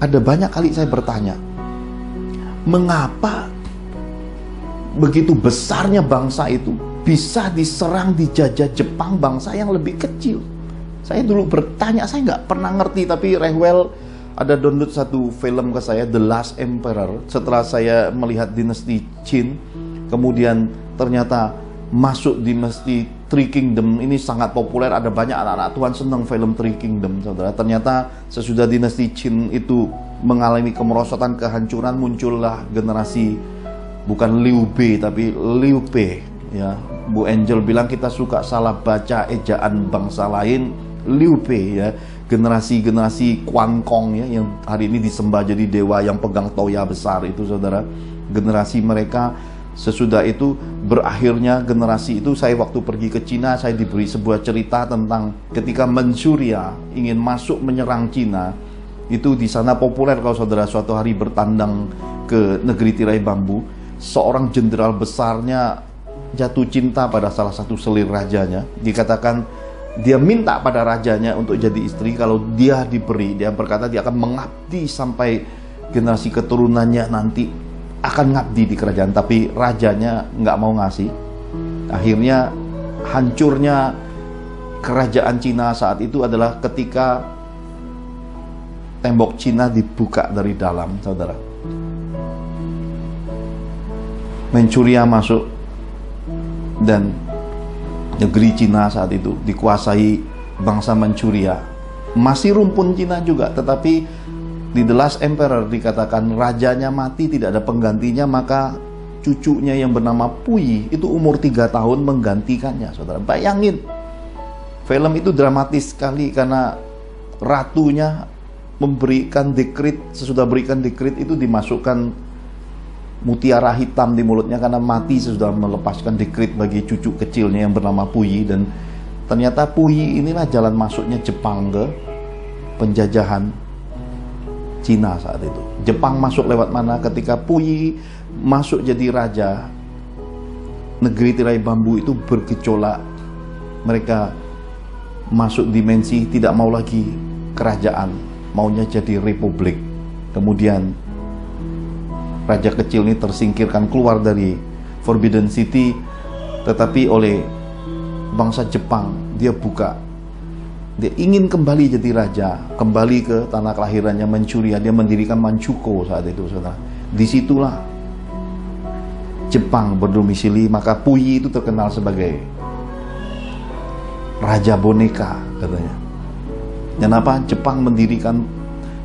ada banyak kali saya bertanya, mengapa begitu besarnya bangsa itu bisa diserang, dijajah Jepang, bangsa yang lebih kecil? Saya dulu bertanya, saya nggak pernah ngerti. Tapi Rewel ada download satu film ke saya, The Last Emperor. Setelah saya melihat dinasti Qin, kemudian ternyata masuk dinasti Three Kingdom, ini sangat populer, ada banyak anak-anak Tuhan senang film Three Kingdom, saudara. Ternyata sesudah dinasti Qin itu mengalami kemerosotan, kehancuran, muncullah generasi bukan Liu Bei tapi Liu Bei, ya. Bu Angel bilang kita suka salah baca ejaan bangsa lain, Liu Bei, ya. Generasi Quan Kong, ya, yang hari ini disembah jadi dewa yang pegang toya besar itu, saudara. Generasi mereka. Sesudah itu berakhirnya generasi itu, saya waktu pergi ke Cina, saya diberi sebuah cerita tentang ketika Manchuria ingin masuk menyerang Cina. Itu di sana populer kalau saudara suatu hari bertandang ke negeri tirai bambu, seorang jenderal besarnya jatuh cinta pada salah satu selir rajanya. Dikatakan dia minta pada rajanya untuk jadi istri, kalau dia diberi, dia berkata dia akan mengabdi sampai generasi keturunannya nanti akan ngabdi di kerajaan, tapi rajanya nggak mau ngasih. Akhirnya hancurnya kerajaan Cina saat itu adalah ketika tembok Cina dibuka dari dalam, saudara. Manchuria masuk dan negeri Cina saat itu dikuasai bangsa Manchuria. Masih rumpun Cina juga, tetapi di The Last Emperor dikatakan rajanya mati, tidak ada penggantinya, maka cucunya yang bernama Puyi itu umur 3 tahun menggantikannya, saudara. Bayangin, film itu dramatis sekali karena ratunya memberikan dekret, sesudah berikan dekret itu dimasukkan mutiara hitam di mulutnya karena mati sesudah melepaskan dekret bagi cucu kecilnya yang bernama Puyi. Dan ternyata Puyi inilah jalan masuknya Jepang ke penjajahan Cina saat itu. Jepang masuk lewat mana? Ketika Puyi masuk jadi raja, negeri tirai bambu itu bergejolak. Mereka masuk dimensi tidak mau lagi kerajaan, maunya jadi republik. Kemudian raja kecil ini tersingkirkan, keluar dari Forbidden City, tetapi oleh bangsa Jepang dia buka. Dia ingin kembali jadi raja, kembali ke tanah kelahirannya Manchuria. Dia mendirikan Manchukuo saat itu, saudara. Disitulah Jepang berdomisili, maka Puyi itu terkenal sebagai raja boneka, katanya. Dan apa? Jepang mendirikan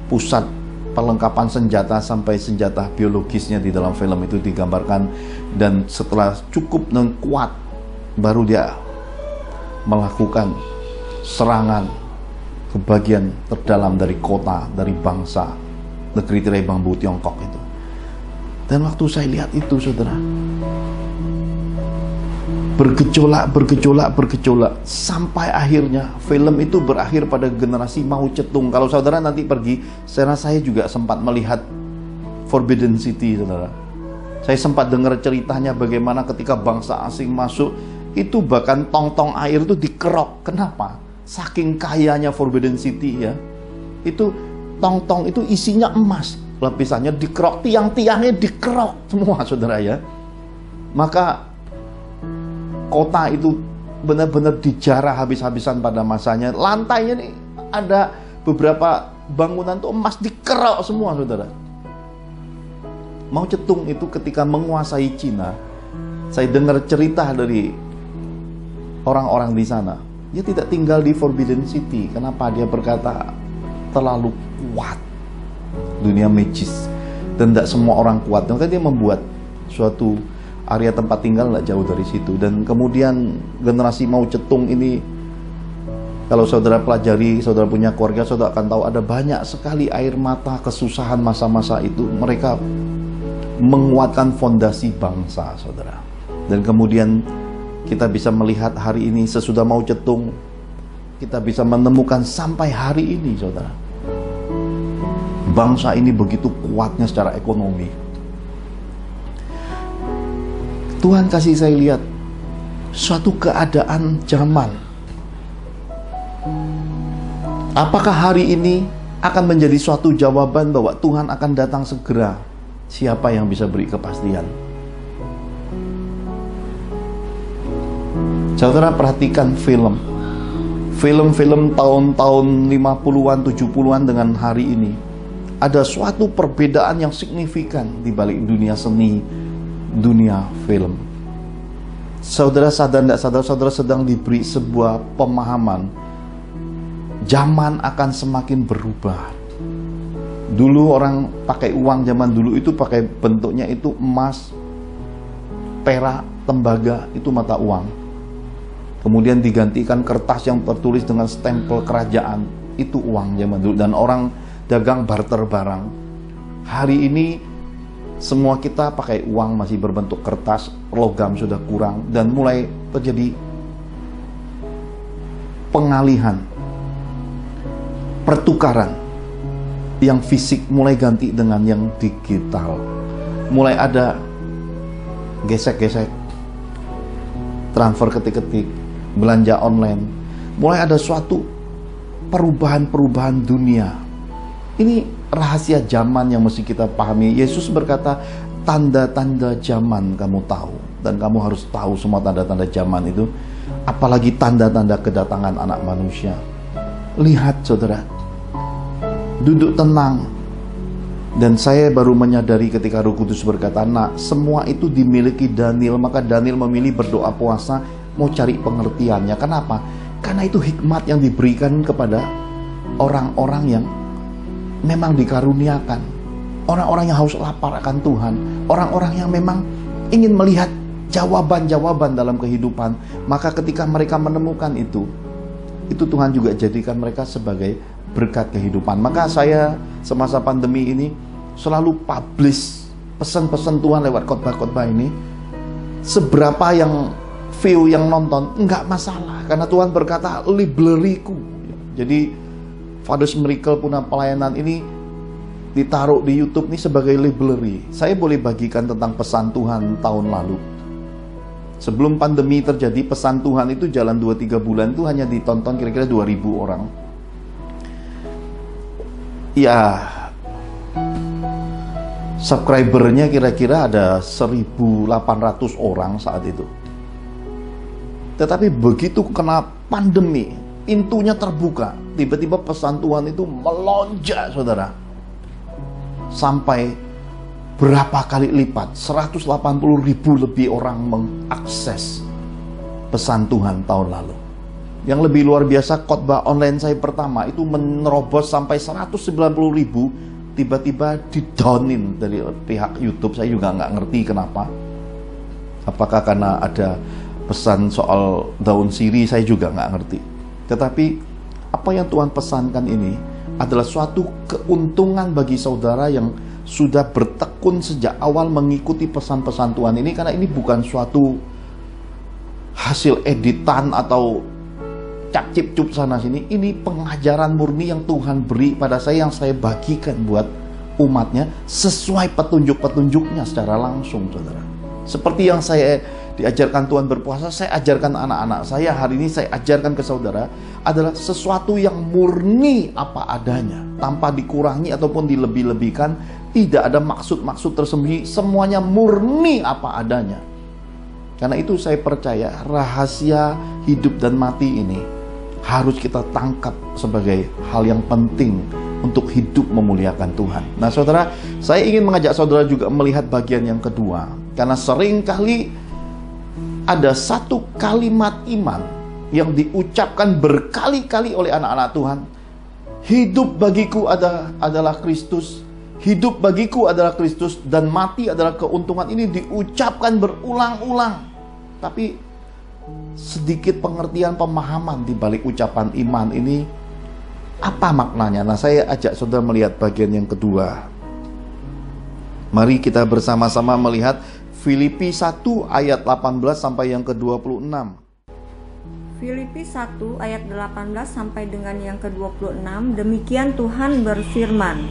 pusat perlengkapan senjata sampai senjata biologisnya di dalam film itu digambarkan. Dan setelah cukup dan kuat, baru dia melakukan serangan ke bagian terdalam dari kota, dari bangsa negeri tirai bambu Tiongkok itu. Dan waktu saya lihat itu, saudara, bergejolak sampai akhirnya film itu berakhir pada generasi Mao Zedong. Kalau saudara nanti pergi, saya juga sempat melihat Forbidden City, saudara. Saya sempat dengar ceritanya bagaimana ketika bangsa asing masuk, itu bahkan tong-tong air itu dikerok. Kenapa? Saking kayanya Forbidden City, ya. Itu tong-tong itu isinya emas, lapisannya dikerok, tiang-tiangnya dikerok semua, saudara, ya. Maka kota itu benar-benar dijarah habis-habisan pada masanya. Lantainya nih ada beberapa bangunan tuh emas dikerok semua, saudara. Mao Zedong itu ketika menguasai Cina, saya dengar cerita dari orang-orang di sana. Dia tidak tinggal di Forbidden City. Kenapa? Dia berkata terlalu kuat dunia magis dan tidak semua orang kuat. Maka dia membuat suatu area tempat tinggal tidak jauh dari situ. Dan kemudian generasi Mao Zedong ini, kalau saudara pelajari, saudara punya keluarga, saudara akan tahu ada banyak sekali air mata, kesusahan masa-masa itu. Mereka menguatkan fondasi bangsa, saudara. Dan kemudian kita bisa melihat hari ini sesudah Mao Zedong, kita bisa menemukan sampai hari ini, saudara, bangsa ini begitu kuatnya secara ekonomi. Tuhan kasih saya lihat suatu keadaan zaman. Apakah hari ini akan menjadi suatu jawaban bahwa Tuhan akan datang segera? Siapa yang bisa beri kepastian? Saudara perhatikan film-film tahun-tahun 50-an, 70-an dengan hari ini. ada suatu perbedaan yang signifikan di balik dunia seni, dunia film. Saudara sadar tidak sadar, saudara sedang diberi sebuah pemahaman. Zaman akan semakin berubah. Dulu orang pakai uang zaman dulu itu pakai bentuknya itu emas, perak, tembaga, itu mata uang. Kemudian digantikan kertas yang tertulis dengan stempel kerajaan, itu uang zaman dulu. Dan orang dagang barter barang. Hari ini semua kita pakai uang masih berbentuk kertas, logam sudah kurang, dan mulai terjadi pengalihan, pertukaran yang fisik mulai ganti dengan yang digital. Mulai ada gesek-gesek, transfer ketik-ketik, belanja online. Mulai ada suatu perubahan-perubahan dunia. Ini rahasia zaman yang mesti kita pahami. Yesus berkata, tanda-tanda zaman kamu tahu, dan kamu harus tahu semua tanda-tanda zaman itu, apalagi tanda-tanda kedatangan Anak Manusia. Lihat saudara, duduk tenang. Dan saya baru menyadari ketika Roh Kudus berkata, nah semua itu dimiliki Daniel. Maka Daniel memilih berdoa puasa, mau cari pengertiannya. Kenapa? Karena itu hikmat yang diberikan kepada orang-orang yang memang dikaruniakan, orang-orang yang haus lapar akan Tuhan, orang-orang yang memang ingin melihat jawaban-jawaban dalam kehidupan. Maka ketika mereka menemukan itu Tuhan juga jadikan mereka sebagai berkat kehidupan. Maka saya semasa pandemi ini selalu publish pesan-pesan Tuhan lewat khotbah-khotbah ini. Seberapa yang view, yang nonton, enggak masalah, karena Tuhan berkata, library-ku. Jadi Father's Miracle Puna Pelayanan ini ditaruh di YouTube ini sebagai library. Saya boleh bagikan tentang pesan Tuhan tahun lalu. Sebelum pandemi terjadi, pesan Tuhan itu jalan 2-3 bulan itu hanya ditonton kira-kira 2.000 orang. Ya, subscribernya kira-kira ada 1.800 orang saat itu. Tetapi begitu kena pandemi, pintunya terbuka, tiba-tiba pesan Tuhan itu melonjak saudara, sampai berapa kali lipat, 180.000 lebih orang mengakses pesan Tuhan tahun lalu. Yang lebih luar biasa, khotbah online saya pertama itu menerobos sampai 190.000, tiba-tiba di-downin dari pihak YouTube. Saya juga nggak ngerti kenapa. Apakah karena ada pesan soal daun sirih, saya juga nggak ngerti. Tetapi apa yang Tuhan pesankan ini adalah suatu keuntungan bagi saudara yang sudah bertekun sejak awal mengikuti pesan-pesan Tuhan ini, karena ini bukan suatu hasil editan atau cap cip cup sana sini. Ini pengajaran murni yang Tuhan beri pada saya, yang saya bagikan buat umatnya sesuai petunjuk-petunjuknya secara langsung saudara. Seperti yang saya diajarkan Tuhan berpuasa, saya ajarkan anak-anak saya, hari ini saya ajarkan ke saudara, adalah sesuatu yang murni apa adanya, tanpa dikurangi ataupun dilebih-lebihkan. Tidak ada maksud-maksud tersembunyi, semuanya murni apa adanya. Karena itu saya percaya rahasia hidup dan mati ini harus kita tangkap sebagai hal yang penting untuk hidup memuliakan Tuhan. Nah saudara, saya ingin mengajak saudara juga melihat bagian yang kedua. Karena seringkali ada satu kalimat iman yang diucapkan berkali-kali oleh anak-anak Tuhan. Hidup bagiku adalah Kristus, hidup bagiku adalah Kristus, dan mati adalah keuntungan. Ini diucapkan berulang-ulang. Tapi sedikit pengertian, pemahaman di balik ucapan iman ini, apa maknanya? Nah, saya ajak saudara melihat bagian yang kedua. Mari kita bersama-sama melihat Filipi 1 ayat 18 sampai yang ke-26. Filipi 1 ayat 18 sampai dengan yang ke-26, demikian Tuhan berfirman,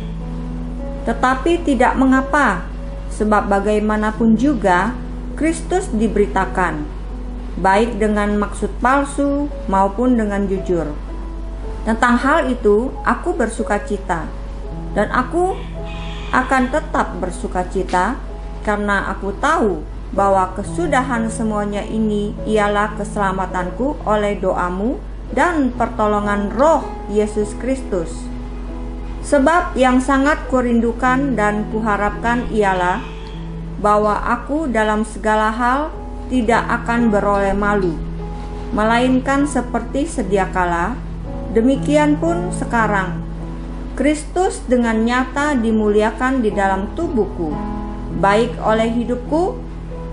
tetapi tidak mengapa, sebab bagaimanapun juga Kristus diberitakan, baik dengan maksud palsu maupun dengan jujur. Tentang hal itu aku bersukacita, dan aku akan tetap bersukacita, karena aku tahu bahwa kesudahan semuanya ini ialah keselamatanku oleh doamu dan pertolongan Roh Yesus Kristus. Sebab yang sangat kurindukan dan kuharapkan ialah bahwa aku dalam segala hal tidak akan beroleh malu, melainkan seperti sedia kala, demikian pun sekarang, Kristus dengan nyata dimuliakan di dalam tubuhku, baik oleh hidupku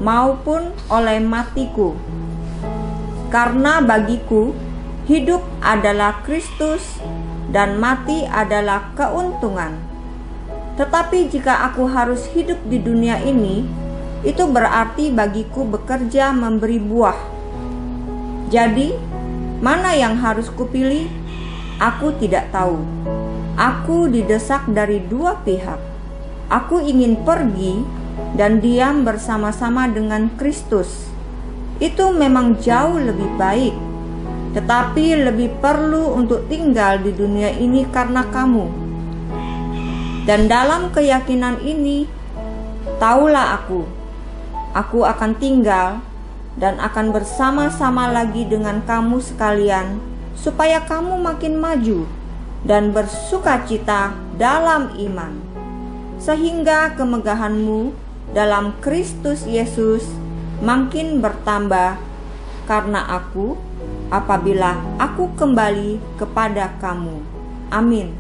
maupun oleh matiku. Karena bagiku, hidup adalah Kristus dan mati adalah keuntungan. Tetapi jika aku harus hidup di dunia ini, itu berarti bagiku bekerja memberi buah. Jadi, mana yang harus kupilih? Aku tidak tahu. Aku didesak dari dua pihak. Aku ingin pergi dan diam bersama-sama dengan Kristus. Itu memang jauh lebih baik. Tetapi lebih perlu untuk tinggal di dunia ini karena kamu. Dan dalam keyakinan ini, taulah aku akan tinggal dan akan bersama-sama lagi dengan kamu sekalian, supaya kamu makin maju dan bersukacita dalam iman, sehingga kemegahanmu dalam Kristus Yesus makin bertambah karena aku, apabila aku kembali kepada kamu. Amin.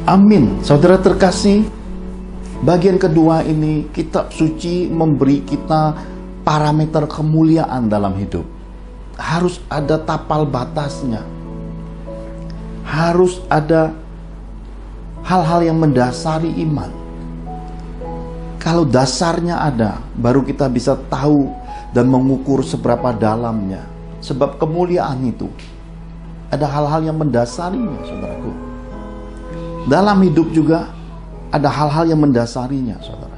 Amin. Saudara terkasih, bagian kedua ini kitab suci memberi kita parameter kemuliaan dalam hidup. Harus ada tapal batasnya. Harus ada hal-hal yang mendasari iman. Kalau dasarnya ada, baru kita bisa tahu dan mengukur seberapa dalamnya. Sebab kemuliaan itu ada hal-hal yang mendasarinya, saudaraku. Dalam hidup juga ada hal-hal yang mendasarinya, saudara.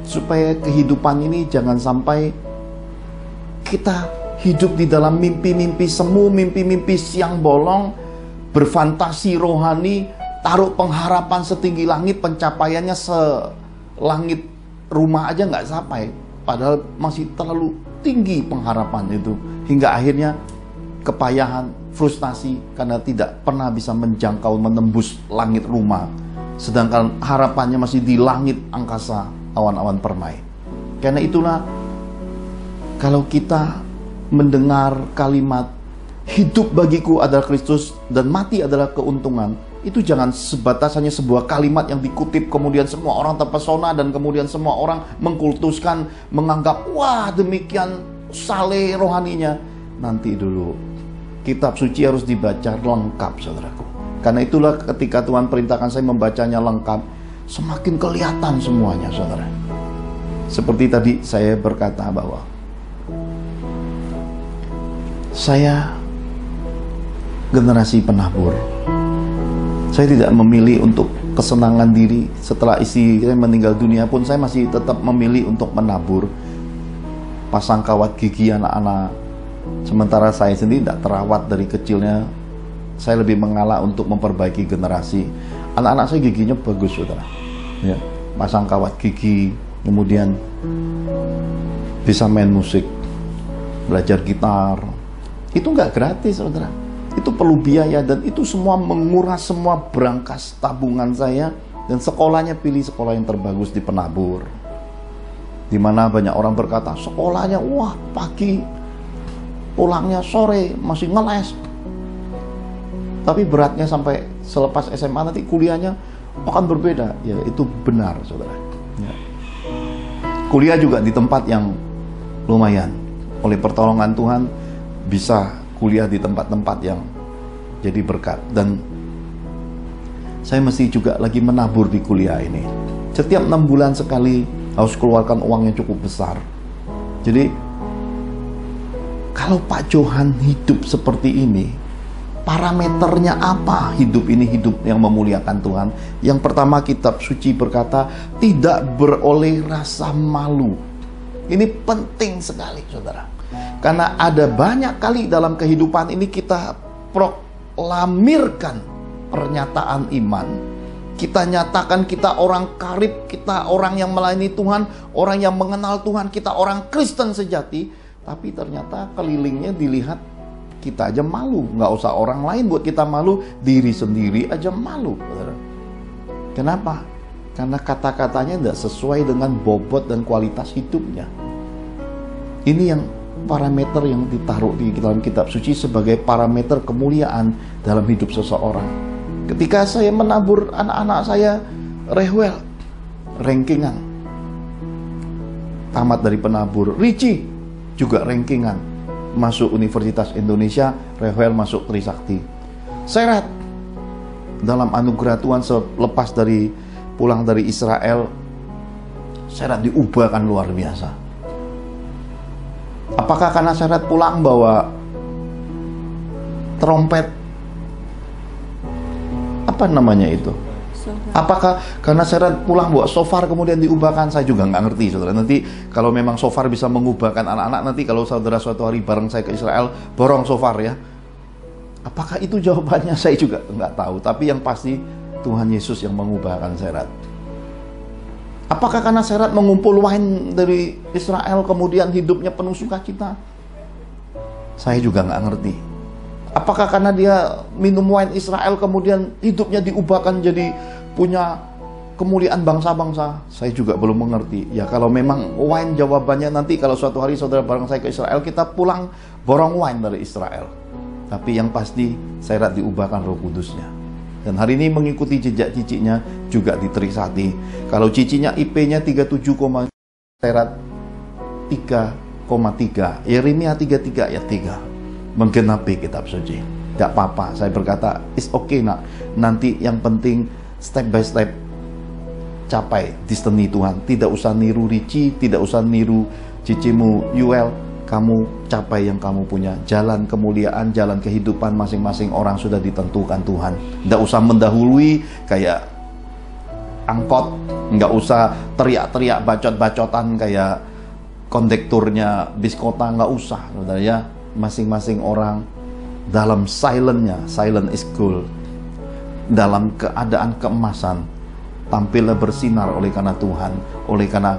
Supaya kehidupan ini jangan sampai kita hidup di dalam mimpi-mimpi semu, mimpi-mimpi siang bolong, berfantasi rohani, taruh pengharapan setinggi langit, pencapaiannya selangit rumah aja nggak sampai. Padahal masih terlalu tinggi pengharapan itu. Hingga akhirnya kepayahan, frustasi karena tidak pernah bisa menjangkau, menembus langit rumah. Sedangkan harapannya masih di langit angkasa, awan-awan permai. Karena itulah, kalau kita mendengar kalimat hidup bagiku adalah Kristus dan mati adalah keuntungan, itu jangan sebatas hanya sebuah kalimat yang dikutip kemudian semua orang terpesona dan kemudian semua orang mengkultuskan, menganggap wah demikian saleh rohaninya. Nanti dulu, kitab suci harus dibaca lengkap, saudaraku. Karena itulah ketika Tuhan perintahkan saya membacanya lengkap, semakin kelihatan semuanya, saudara. Seperti tadi saya berkata bahwa saya generasi penabur. Saya tidak memilih untuk kesenangan diri. Setelah istri saya meninggal dunia pun saya masih tetap memilih untuk menabur, pasang kawat gigi anak-anak. Sementara saya sendiri tidak terawat dari kecilnya. Saya lebih mengalah untuk memperbaiki generasi. Anak-anak saya giginya bagus, saudara. Ya, pasang kawat gigi, kemudian bisa main musik, belajar gitar. Itu nggak gratis, saudara. Itu perlu biaya dan itu semua menguras semua berangkas tabungan saya. Dan sekolahnya pilih sekolah yang terbagus di Penabur, dimana banyak orang berkata sekolahnya wah pagi, pulangnya sore, masih ngeles. Tapi beratnya sampai selepas SMA nanti kuliahnya akan berbeda. Ya itu benar, saudara. Ya. Kuliah juga di tempat yang lumayan. Oleh pertolongan Tuhan bisa kuliah di tempat-tempat yang jadi berkat. Dan saya mesti juga lagi menabur di kuliah ini. Setiap 6 bulan sekali harus keluarkan uang yang cukup besar. Jadi kalau Pak Johan hidup seperti ini, parameternya apa hidup ini, hidup yang memuliakan Tuhan? Yang pertama, kitab suci berkata tidak beroleh rasa malu. Ini penting sekali, saudara. Karena ada banyak kali dalam kehidupan ini kita proklamirkan pernyataan iman. Kita nyatakan kita orang karib, kita orang yang melayani Tuhan, orang yang mengenal Tuhan, kita orang Kristen sejati. Tapi ternyata kelilingnya dilihat kita aja malu. Nggak usah orang lain buat kita malu, diri sendiri aja malu, saudara. Kenapa? Karena kata-katanya tidak sesuai dengan bobot dan kualitas hidupnya. Ini yang parameter yang ditaruh di dalam kitab suci sebagai parameter kemuliaan dalam hidup seseorang. Ketika saya menabur anak-anak saya, Rewel, rankingan, tamat dari penabur. Richie juga rankingan, masuk Universitas Indonesia. Rewel masuk Trisakti. Serat, dalam anugerah Tuhan selepas dari pulang dari Israel, Serat diubahkan luar biasa. Apakah karena Serat pulang bawa trompet, apa namanya itu? Apakah karena Serat pulang bawa shofar kemudian diubahkan? Saya juga nggak ngerti, saudara. Nanti kalau memang shofar bisa mengubahkan anak-anak, nanti kalau saudara suatu hari bareng saya ke Israel, borong shofar ya. Apakah itu jawabannya? Saya juga nggak tahu. Tapi yang pasti Tuhan Yesus yang mengubahkan Serat. Apakah karena Serat mengumpul wine dari Israel kemudian hidupnya penuh sukacita? Saya juga nggak ngerti. Apakah karena dia minum wine Israel kemudian hidupnya diubahkan jadi punya kemuliaan bangsa-bangsa? Saya juga belum mengerti. Ya kalau memang wine jawabannya, nanti kalau suatu hari saudara bareng saya ke Israel, kita pulang borong wine dari Israel. Tapi yang pasti Serat diubahkan Roh Kudusnya. Dan hari ini mengikuti jejak ciciknya juga di Trisakti. Kalau cicinya IP-nya 37, Serat 3,3. Yeremia 33 ayat 3. Menggenapi kitab suci. Tidak apa-apa, saya berkata, it's okay nak. Nanti yang penting step by step capai destiny Tuhan. Tidak usah niru Richie, tidak usah niru cicimu Yuel. Kamu capai yang kamu punya. Jalan kemuliaan, jalan kehidupan masing-masing orang sudah ditentukan Tuhan. Tidak usah mendahului kayak angkot. Nggak usah teriak-teriak bacot-bacotan kayak kondekturnya bis kota. Nggak usah, saudara ya. Masing-masing orang dalam silentnya, silent is gold, dalam keadaan keemasan, tampillah bersinar oleh karena Tuhan, oleh karena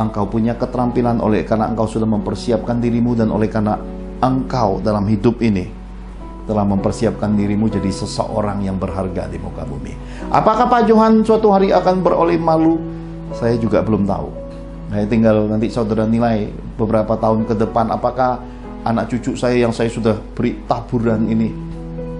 engkau punya keterampilan, oleh karena engkau sudah mempersiapkan dirimu, dan oleh karena engkau dalam hidup ini telah mempersiapkan dirimu jadi seseorang yang berharga di muka bumi. Apakah Pak Johan suatu hari akan beroleh malu? Saya juga belum tahu. Saya tinggal nanti saudara nilai beberapa tahun ke depan, apakah anak cucu saya yang saya sudah beri taburan ini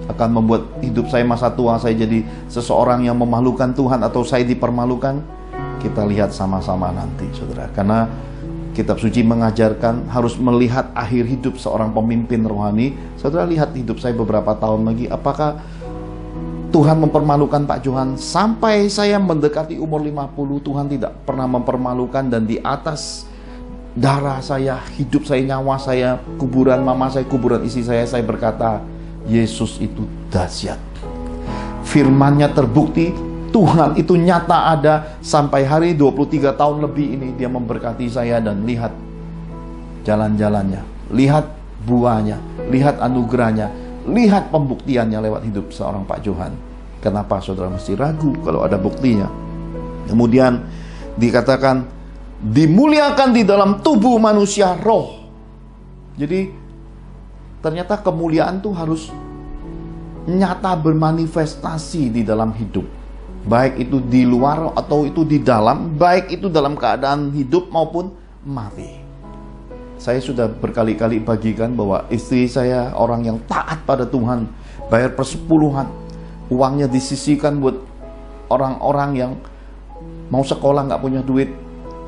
akan membuat hidup saya masa tua saya jadi seseorang yang memalukan Tuhan, atau saya dipermalukan? Kita lihat sama-sama nanti, saudara. Karena kitab suci mengajarkan harus melihat akhir hidup seorang pemimpin rohani. Saudara lihat hidup saya beberapa tahun lagi, apakah Tuhan mempermalukan Pak Johan? Sampai saya mendekati umur 50, Tuhan tidak pernah mempermalukan, dan di atas darah saya, hidup saya, nyawa saya, kuburan mama saya, kuburan istri saya berkata, Yesus itu dahsyat. Firman-Nya terbukti, Tuhan itu nyata ada. Sampai hari 23 tahun lebih ini Dia memberkati saya, dan lihat jalan-jalannya, lihat buahnya, lihat anugerahnya, lihat pembuktiannya lewat hidup seorang Pak Johan. Kenapa saudara mesti ragu kalau ada buktinya? Kemudian dikatakan dimuliakan di dalam tubuh manusia roh. Jadi ternyata kemuliaan tuh harus nyata bermanifestasi di dalam hidup, baik itu di luar atau itu di dalam, baik itu dalam keadaan hidup maupun mati. Saya sudah berkali-kali bagikan bahwa istri saya orang yang taat pada Tuhan, bayar persepuluhan, uangnya disisihkan buat orang-orang yang mau sekolah nggak punya duit,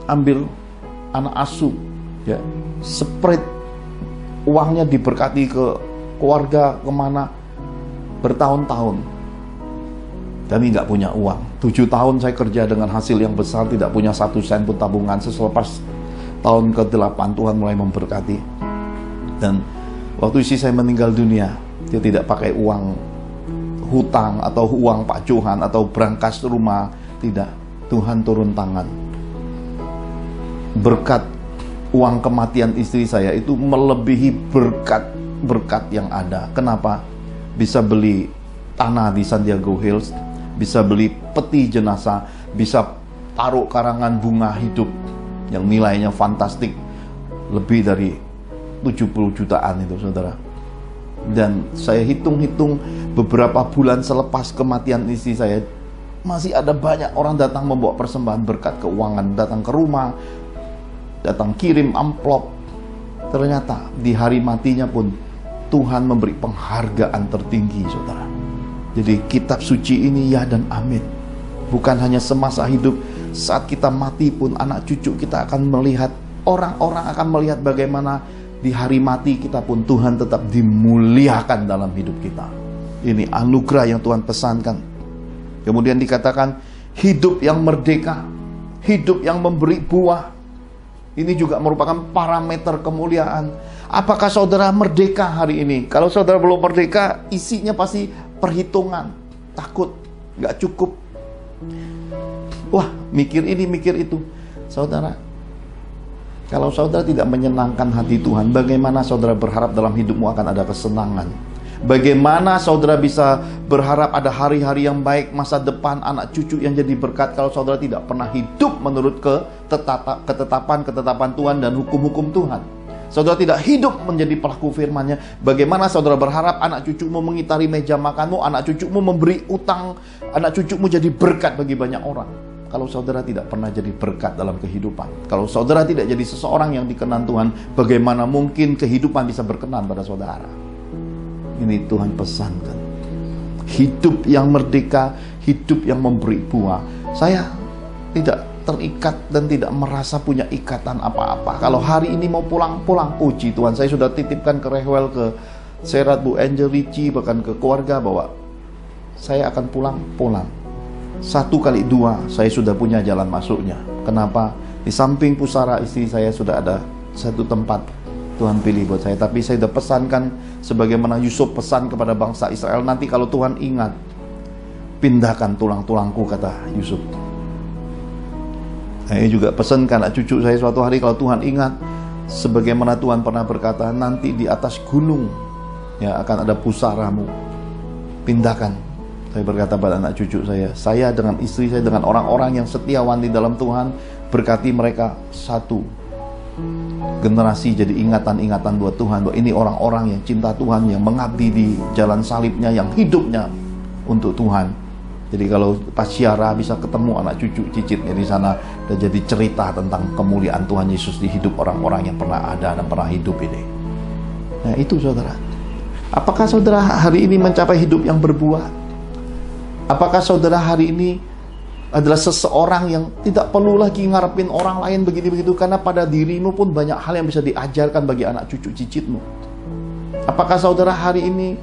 ambil anak asuh, ya, spread uangnya diberkati ke keluarga kemana bertahun-tahun. Kami nggak punya uang. 7 tahun saya kerja dengan hasil yang besar, tidak punya 1 sen pun tabungan. Selepas tahun ke-8 Tuhan mulai memberkati. Dan waktu istri saya meninggal dunia, dia tidak pakai uang hutang atau uang Pak Johan atau berangkas rumah, tidak. Tuhan turun tangan. Berkat uang kematian istri saya itu melebihi berkat yang ada. Kenapa? Bisa beli tanah di San Diego Hills, bisa beli peti jenazah, bisa taruh karangan bunga hidup yang nilainya fantastik, lebih dari 70 jutaan itu, saudara. Dan saya hitung-hitung beberapa bulan selepas kematian istri saya, Masih ada banyak orang datang membawa persembahan berkat keuangan, datang ke rumah, datang kirim amplop. Ternyata di hari matinya pun Tuhan memberi penghargaan tertinggi, saudara. Jadi kitab suci ini ya dan amin. Bukan hanya semasa hidup, saat kita mati pun anak cucu kita akan melihat, orang-orang akan melihat bagaimana di hari mati kita pun Tuhan tetap dimuliakan dalam hidup kita. Ini anugerah yang Tuhan pesankan. Kemudian dikatakan hidup yang merdeka, hidup yang memberi buah. Ini juga merupakan parameter kemuliaan. Apakah saudara merdeka hari ini? Kalau saudara belum merdeka, isinya pasti perhitungan, takut, gak cukup. Wah, mikir ini, mikir itu. Saudara, kalau saudara tidak menyenangkan hati Tuhan, bagaimana saudara berharap dalam hidupmu akan ada kesenangan? Bagaimana saudara bisa berharap ada hari-hari yang baik, masa depan, anak cucu yang jadi berkat, kalau saudara tidak pernah hidup menurut ketetapan Tuhan dan hukum-hukum Tuhan? Saudara tidak hidup menjadi pelaku firman-Nya. Bagaimana saudara berharap anak cucumu mengitari meja makanmu, anak cucumu memberi utang, anak cucumu jadi berkat bagi banyak orang? Kalau saudara tidak pernah jadi berkat dalam kehidupan, kalau saudara tidak jadi seseorang yang dikenan Tuhan, bagaimana mungkin kehidupan bisa berkenan pada saudara? Ini Tuhan pesankan. Hidup yang merdeka, hidup yang memberi buah. Saya tidak terikat dan tidak merasa punya ikatan apa-apa. Kalau hari ini mau pulang-pulang, puji Tuhan. Saya sudah titipkan ke Rehwel, ke Serat, Bu Angel, Ricci, bahkan ke keluarga bahwa saya akan pulang. 1x2 saya sudah punya jalan masuknya. Kenapa? Di samping pusara istri saya sudah ada satu tempat Tuhan pilih buat saya. Tapi saya sudah pesankan, sebagaimana Yusuf pesan kepada bangsa Israel, nanti kalau Tuhan ingat, pindahkan tulang-tulangku, kata Yusuf. Saya juga pesan ke anak cucu saya suatu hari, kalau Tuhan ingat, sebagaimana Tuhan pernah berkata, nanti di atas gunung ya akan ada pusaramu, pindahkan. Saya berkata pada anak cucu saya dengan istri saya, dengan orang-orang yang setiawan di dalam Tuhan, berkati mereka satu generasi jadi ingatan-ingatan buat Tuhan, bahwa ini orang-orang yang cinta Tuhan, yang mengabdi di jalan salibnya, yang hidupnya untuk Tuhan. Jadi kalau pas siara bisa ketemu anak cucu cicitnya di sana, dan jadi cerita tentang kemuliaan Tuhan Yesus di hidup orang-orang yang pernah ada dan pernah hidup ini. Nah itu saudara. Apakah saudara hari ini mencapai hidup yang berbuah? Apakah saudara hari ini adalah seseorang yang tidak perlu lagi ngarepin orang lain begini-begitu, karena pada dirimu pun banyak hal yang bisa diajarkan bagi anak cucu cicitmu? Apakah saudara hari ini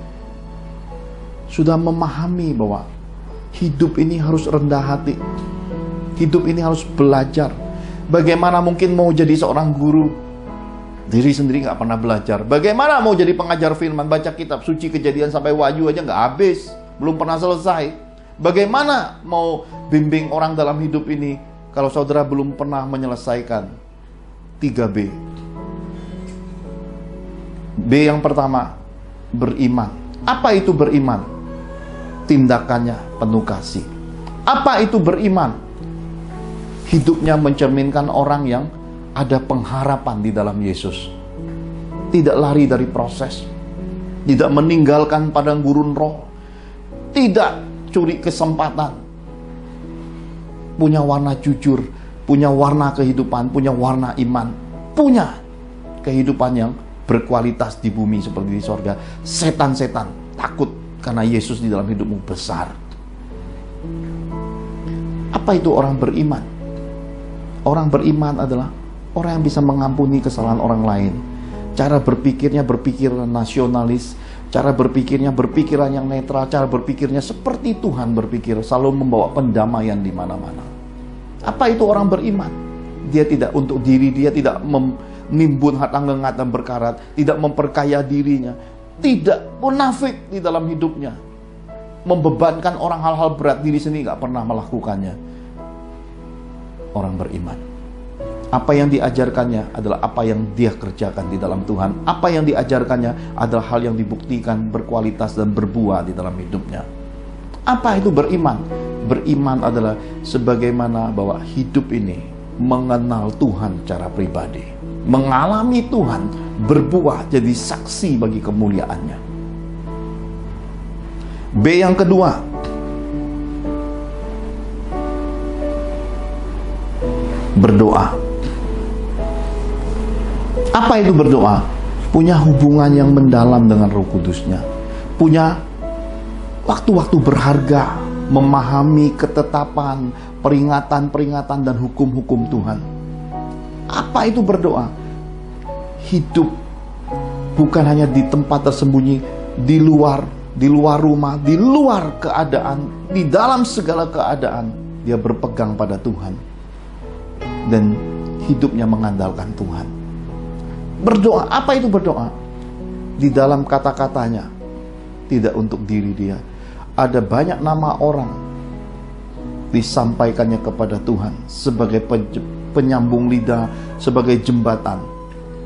sudah memahami bahwa hidup ini harus rendah hati, hidup ini harus belajar? Bagaimana mungkin mau jadi seorang guru, diri sendiri nggak pernah belajar? Bagaimana mau jadi pengajar firman, baca kitab suci Kejadian sampai Wahyu aja nggak habis, belum pernah selesai? Bagaimana mau bimbing orang dalam hidup ini kalau saudara belum pernah menyelesaikan 3B? B yang pertama, beriman. Apa itu beriman? Tindakannya penuh kasih. Apa itu beriman? Hidupnya mencerminkan orang yang ada pengharapan di dalam Yesus. Tidak lari dari proses, tidak meninggalkan padang gurun roh, tidak curi kesempatan, punya warna jujur, punya warna kehidupan, punya warna iman, punya kehidupan yang berkualitas di bumi seperti di sorga. Setan-setan takut karena Yesus di dalam hidupmu besar. Apa itu orang beriman? Orang beriman adalah orang yang bisa mengampuni kesalahan orang lain. Cara berpikirnya berpikiran nasionalis, cara berpikirnya berpikiran yang netral, cara berpikirnya seperti Tuhan berpikir, selalu membawa pendamaian di mana-mana. Apa itu orang beriman? Dia tidak untuk diri, dia tidak menimbun harta gengat dan berkarat, tidak memperkaya dirinya, tidak munafik di dalam hidupnya, membebankan orang hal-hal berat, diri sendiri nggak pernah melakukannya. Orang beriman, apa yang diajarkannya adalah apa yang dia kerjakan di dalam Tuhan. Apa yang diajarkannya adalah hal yang dibuktikan berkualitas dan berbuah di dalam hidupnya. Apa itu beriman? Beriman adalah sebagaimana bahwa hidup ini mengenal Tuhan secara pribadi, mengalami Tuhan, berbuah jadi saksi bagi kemuliaannya. B yang kedua, berdoa. Apa itu berdoa? Punya hubungan yang mendalam dengan Roh Kudusnya. Punya waktu-waktu berharga, memahami ketetapan, peringatan-peringatan dan hukum-hukum Tuhan. Apa itu berdoa? Hidup bukan hanya di tempat tersembunyi, di luar rumah, di luar keadaan, di dalam segala keadaan, dia berpegang pada Tuhan dan hidupnya mengandalkan Tuhan. Berdoa, apa itu berdoa? Di dalam kata-katanya, tidak untuk diri dia. Ada banyak nama orang disampaikannya kepada Tuhan sebagai penyambung lidah, sebagai jembatan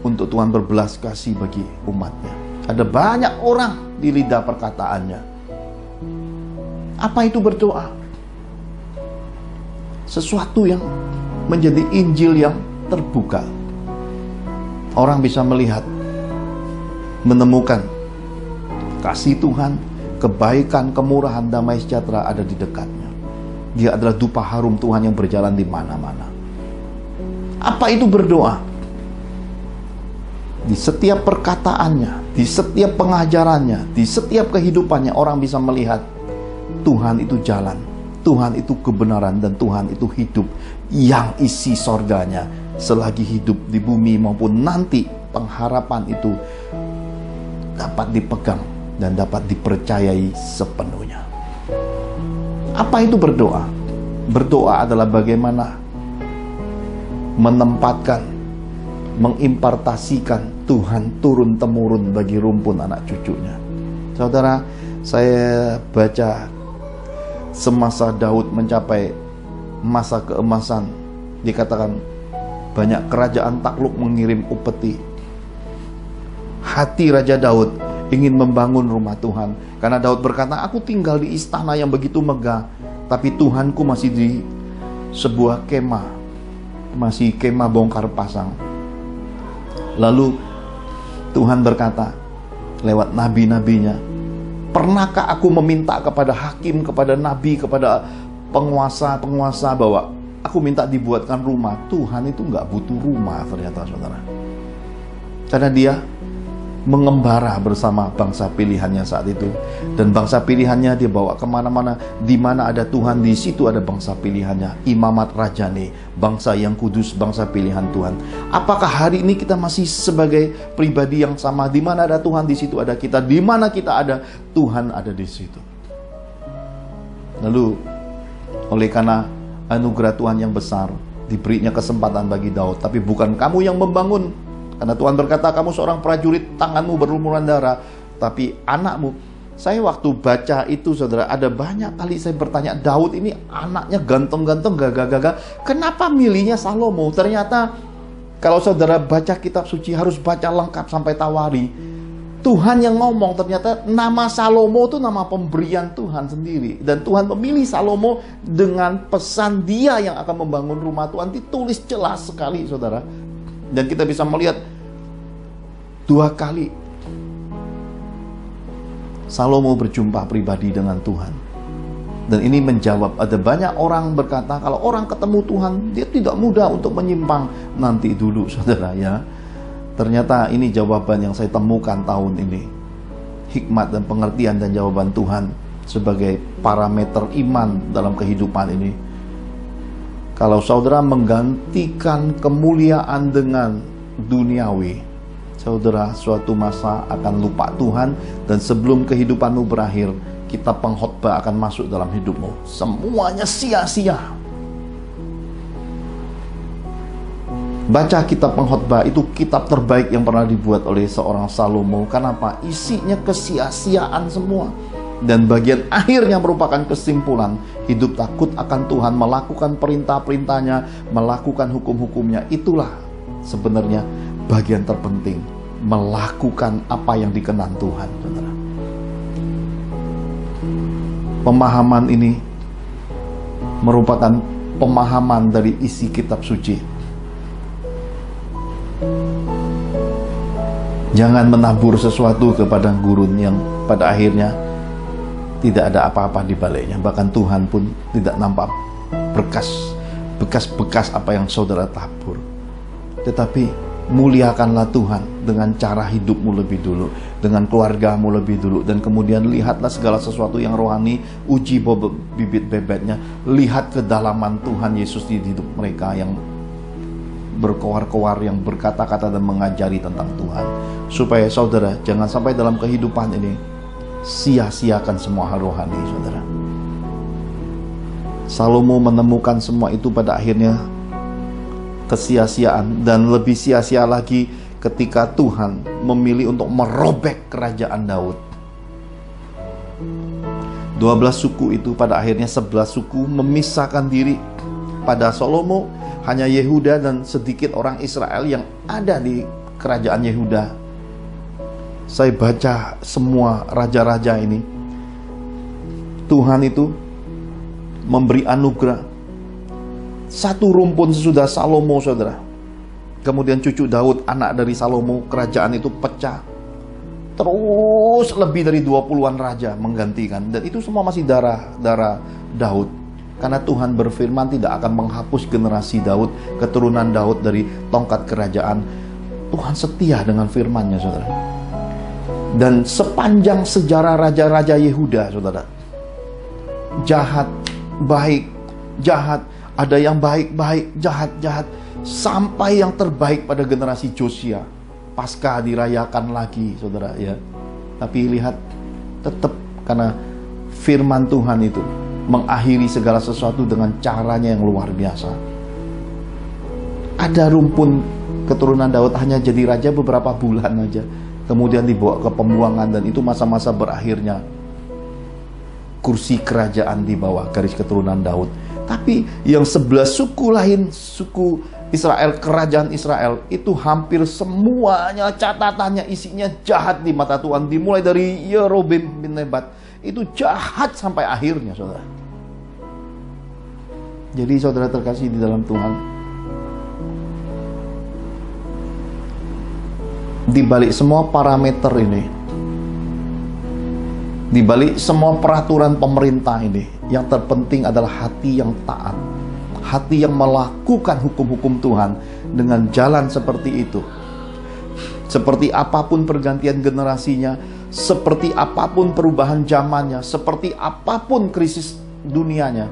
untuk Tuhan berbelas kasih bagi umatnya. Ada banyak orang di lidah perkataannya. Apa itu berdoa? Sesuatu yang menjadi Injil yang terbuka. Orang bisa melihat, menemukan kasih Tuhan, kebaikan, kemurahan, damai sejahtera ada di dekatnya. Dia adalah dupa harum Tuhan yang berjalan di mana-mana. Apa itu berdoa? Di setiap perkataannya, di setiap pengajarannya, di setiap kehidupannya, orang bisa melihat Tuhan itu jalan, Tuhan itu kebenaran, dan Tuhan itu hidup yang isi sorganya selagi hidup di bumi maupun nanti. Pengharapan itu dapat dipegang dan dapat dipercayai sepenuhnya. Apa itu berdoa? Berdoa adalah bagaimana menempatkan, mengimpartasikan Tuhan turun-temurun bagi rumpun anak cucunya. Saudara, saya baca semasa Daud mencapai masa keemasan, dikatakan banyak kerajaan takluk mengirim upeti. Hati Raja Daud ingin membangun rumah Tuhan, karena Daud berkata, aku tinggal di istana yang begitu megah, tapi Tuhanku masih di sebuah kemah, masih kemah bongkar pasang. Lalu Tuhan berkata lewat nabi-nabinya, pernahkah aku meminta kepada hakim, kepada nabi, kepada penguasa-penguasa bahwa aku minta dibuatkan rumah? Tuhan itu nggak butuh rumah ternyata, saudara. Karena dia mengembara bersama bangsa pilihannya saat itu. Dan bangsa pilihannya dia bawa kemana-mana. Di mana ada Tuhan, di situ ada bangsa pilihannya. Imamat Rajane, bangsa yang kudus, bangsa pilihan Tuhan. Apakah hari ini kita masih sebagai pribadi yang sama? Di mana ada Tuhan, di situ ada kita. Di mana kita ada, Tuhan ada di situ. Lalu, oleh karena anugerah Tuhan yang besar, diberinya kesempatan bagi Daud. Tapi bukan kamu yang membangun, karena Tuhan berkata, kamu seorang prajurit, tanganmu berlumuran darah, tapi anakmu. Saya waktu baca itu, saudara, ada banyak kali saya bertanya, Daud ini anaknya ganteng-ganteng, gagah-gagah, kenapa milihnya Salomo? Ternyata kalau saudara baca kitab suci harus baca lengkap sampai Tawari. Tuhan yang ngomong, ternyata nama Salomo itu nama pemberian Tuhan sendiri. Dan Tuhan memilih Salomo dengan pesan dia yang akan membangun rumah Tuhan. Ditulis jelas sekali, saudara. Dan kita bisa melihat 2 kali Salomo berjumpa pribadi dengan Tuhan. Dan ini menjawab, ada banyak orang berkata, kalau orang ketemu Tuhan, dia tidak mudah untuk menyimpang. Nanti dulu, saudara, ya. Ternyata ini jawaban yang saya temukan tahun ini. Hikmat dan pengertian dan jawaban Tuhan sebagai parameter iman dalam kehidupan ini. Kalau saudara menggantikan kemuliaan dengan duniawi, saudara suatu masa akan lupa Tuhan. Dan sebelum kehidupanmu berakhir, kitab pengkhotbah akan masuk dalam hidupmu. Semuanya sia-sia. Baca kitab pengkhotbah, itu kitab terbaik yang pernah dibuat oleh seorang Salomo. Kenapa? Isinya kesia-siaan semua. Dan bagian akhirnya merupakan kesimpulan. Hidup takut akan Tuhan, melakukan perintah-perintahnya, melakukan hukum-hukumnya. Itulah sebenarnya bagian terpenting. Melakukan apa yang dikenan Tuhan, saudara. Pemahaman ini merupakan pemahaman dari isi kitab suci. Jangan menabur sesuatu kepada gurun yang pada akhirnya tidak ada apa-apa di baliknya. Bahkan Tuhan pun tidak nampak berkas bekas-bekas apa yang saudara tabur. Tetapi muliakanlah Tuhan dengan cara hidupmu lebih dulu, dengan keluargamu lebih dulu, dan kemudian lihatlah segala sesuatu yang rohani, uji bibit bebetnya, lihat kedalaman Tuhan Yesus di hidup mereka yang berkoar-koar, yang berkata-kata dan mengajari tentang Tuhan, supaya saudara jangan sampai dalam kehidupan ini sia-siakan semua hal rohani, saudara. Salomo menemukan semua itu pada akhirnya kesia-siaan, dan lebih sia-sia lagi ketika Tuhan memilih untuk merobek kerajaan Daud. 12 suku itu pada akhirnya 11 suku memisahkan diri. Pada Salomo hanya Yehuda dan sedikit orang Israel yang ada di kerajaan Yehuda. Saya baca semua raja-raja ini, Tuhan itu memberi anugerah. Satu rumpun sesudah Salomo, saudara. Kemudian cucu Daud, anak dari Salomo, kerajaan itu pecah. Terus lebih dari 20-an raja menggantikan. Dan itu semua masih darah Daud. Karena Tuhan berfirman tidak akan menghapus generasi Daud, keturunan Daud dari tongkat kerajaan. Tuhan setia dengan firman-Nya, saudara. Dan sepanjang sejarah raja-raja Yehuda, saudara, jahat, baik, jahat, ada yang baik-baik, jahat-jahat, sampai yang terbaik pada generasi Josia. Paskah dirayakan lagi, saudara, ya. Tapi lihat, tetap karena firman Tuhan itu mengakhiri segala sesuatu dengan caranya yang luar biasa. Ada rumpun keturunan Daud hanya jadi raja beberapa bulan aja, kemudian dibawa ke pembuangan, dan itu masa-masa berakhirnya kursi kerajaan di bawah garis keturunan Daud. Tapi yang 11 suku lain, suku Israel, kerajaan Israel, itu hampir semuanya catatannya isinya jahat di mata Tuhan. Dimulai dari Yerobeam bin Nebat, itu jahat sampai akhirnya, saudara. Jadi saudara terkasih di dalam Tuhan, di balik semua parameter ini, di balik semua peraturan pemerintah ini, yang terpenting adalah hati yang taat, hati yang melakukan hukum-hukum Tuhan dengan jalan seperti itu. Seperti apapun pergantian generasinya, seperti apapun perubahan zamannya, seperti apapun krisis dunianya,